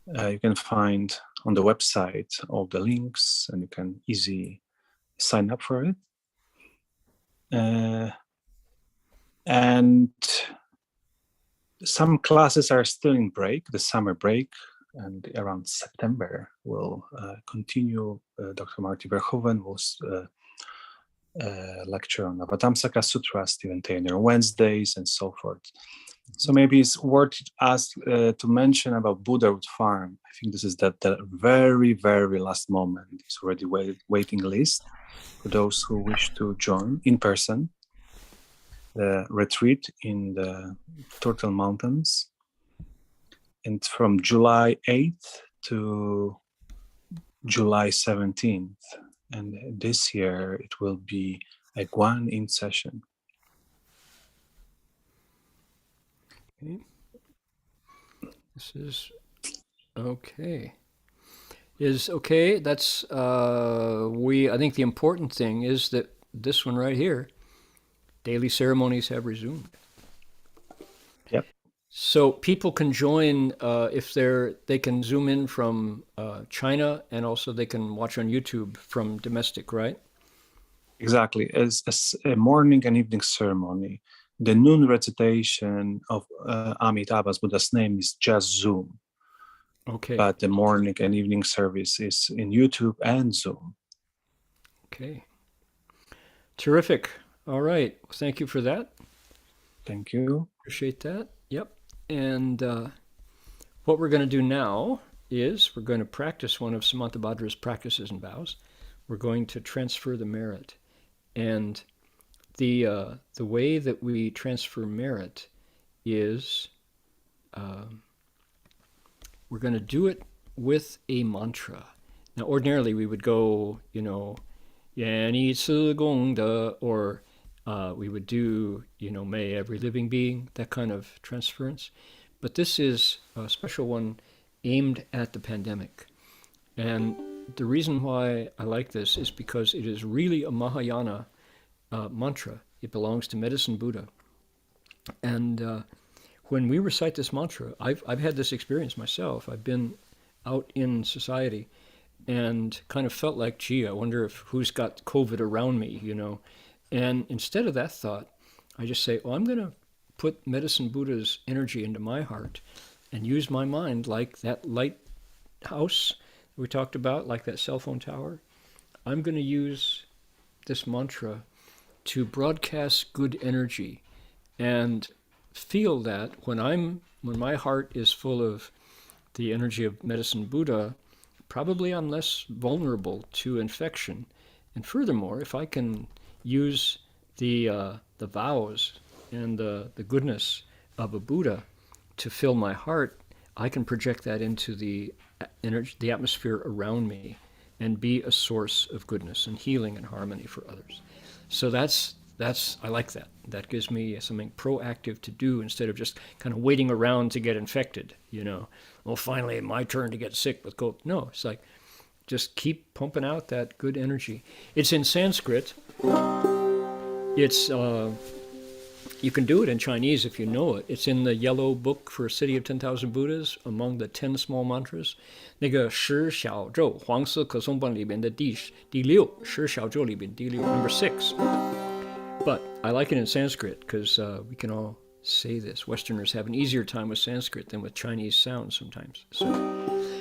You can find on the website all the links, and you can easily sign up for it. And some classes are still in break, the summer break. and around September we'll continue. Dr. Marty Verhoeven will lecture on Avatamsaka Sutra, Stephen Taylor on Wednesdays, and so forth. So maybe it's worth us to mention about Buddhahood Farm. I think this is the very, very last moment. It's already waiting list for those who wish to join in person the retreat in the Turtle Mountains. And from July 8th to July 17th. And this year it will be a Guan in session. Okay. This is okay. Is okay. That's I think the important thing is that this one right here, daily ceremonies have resumed. Yep. So people can join if they can zoom in from China, and also they can watch on YouTube from domestic, right? Exactly. As a morning and evening ceremony. The noon recitation of Amitabha's Buddha's name is just Zoom. Okay. But the morning and evening service is in YouTube and Zoom. Okay. Terrific. All right. Thank you for that. Thank you. Appreciate that. Yep. And what we're going to do now is we're going to practice one of Samantabhadra's practices and vows. We're going to transfer the merit. And the way that we transfer merit is we're going to do it with a mantra. Now, ordinarily we would go, Yan Yi Ci Gong De, or we would do, may every living being, that kind of transference. But this is a special one aimed at the pandemic. And the reason why I like this is because it is really a Mahayana mantra. It belongs to Medicine Buddha. And when we recite this mantra, I've had this experience myself. I've been out in society and kind of felt like, gee, I wonder who's got COVID around me, And instead of that thought, I just say, I'm going to put Medicine Buddha's energy into my heart and use my mind like that lighthouse we talked about, like that cell phone tower. I'm going to use this mantra to broadcast good energy and feel that when my heart is full of the energy of Medicine Buddha, probably I'm less vulnerable to infection. And furthermore, if I can use the vows and the goodness of a Buddha to fill my heart, I can project that into the energy, the atmosphere around me, and be a source of goodness and healing and harmony for others. So that's I like that. That gives me something proactive to do instead of just kind of waiting around to get infected, Well, finally, my turn to get sick with COVID. No, it's like just keep pumping out that good energy. It's in Sanskrit. It's you can do it in Chinese if you know it. It's in the yellow book for City of 10,000 Buddhas among the 10 small mantras. 那个十小咒黄色可颂本里面的第六十小咒里面第六 number 6. But I like it in Sanskrit because we can all say this. Westerners have an easier time with Sanskrit than with Chinese sounds sometimes. So,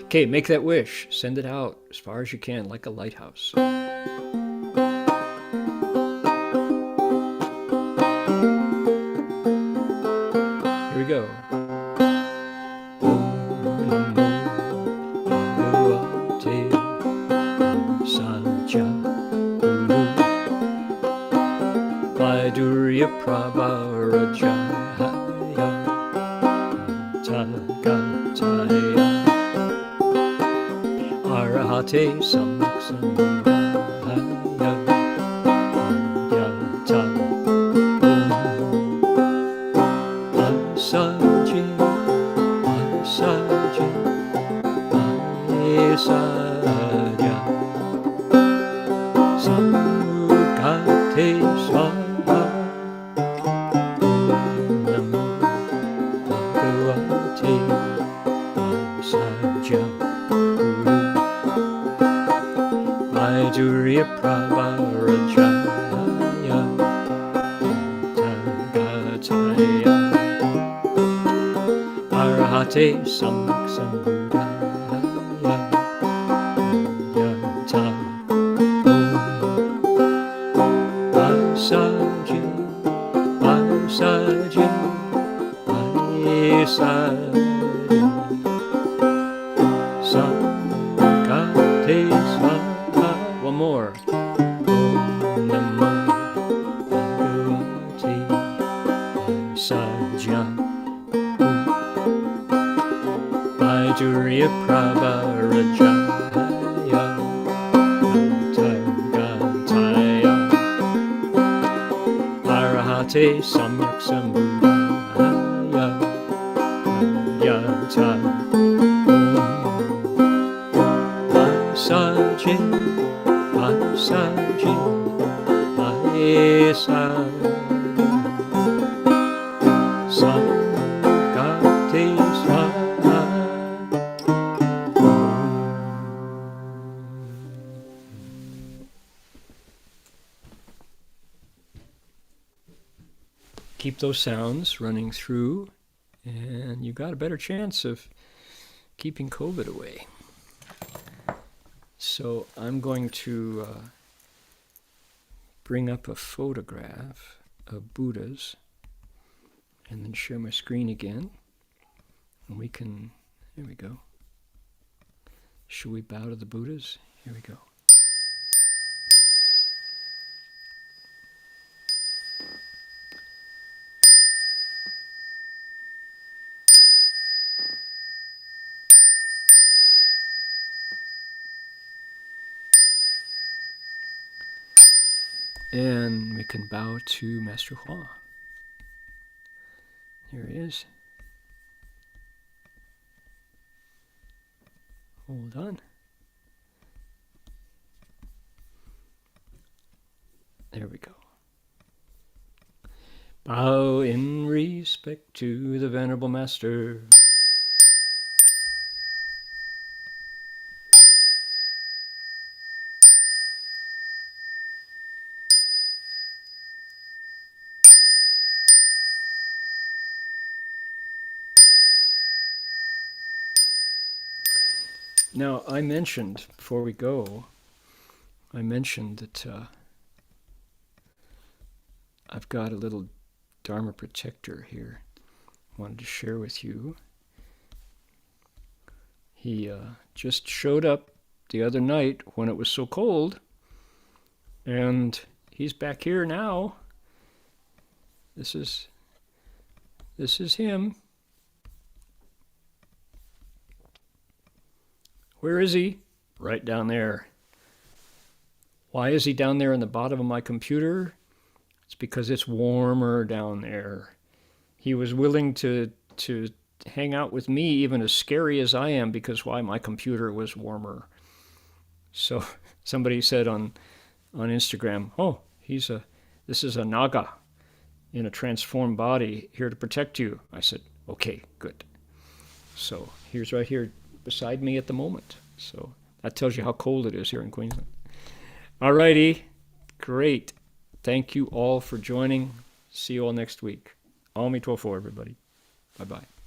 okay, make that wish. Send it out as far as you can, like a lighthouse. Here we go. Durya Prabharajaya Tagataya Arahate Sammaksamudaya Yata Asaji Asaji Asaja Samukate Swaha Durya Prabharajaya Tagataya Arahate Sammaksamudaya Prabharajaya Tagataya Arahate Samyak Sambuddhaya Yata Asaji Asaji Aisa Sangati Swaha. Keep those sounds running through, and you got a better chance of keeping COVID away. So I'm going to bring up a photograph of Buddhas and then share my screen again. And we can, there we go. Should we bow to the Buddhas? Here we go. And we can bow to Master Hua. Here he is. Hold on. There we go. Bow in respect to the Venerable Master. Now, I mentioned, before we go, that I've got a little Dharma protector here. I wanted to share with you. He just showed up the other night when it was so cold, and he's back here now. This is him. Where is he? Right down there. Why is he down there in the bottom of my computer? It's because it's warmer down there. He was willing to hang out with me, even as scary as I am, because why? My computer was warmer. So somebody said on Instagram, oh, this is a Naga in a transformed body here to protect you. I said, okay, good. So here's right here beside me at the moment. So that tells you how cold it is here in Queensland. All righty. Great. Thank you all for joining. See you all next week. Aum Tofo, everybody. Bye-bye.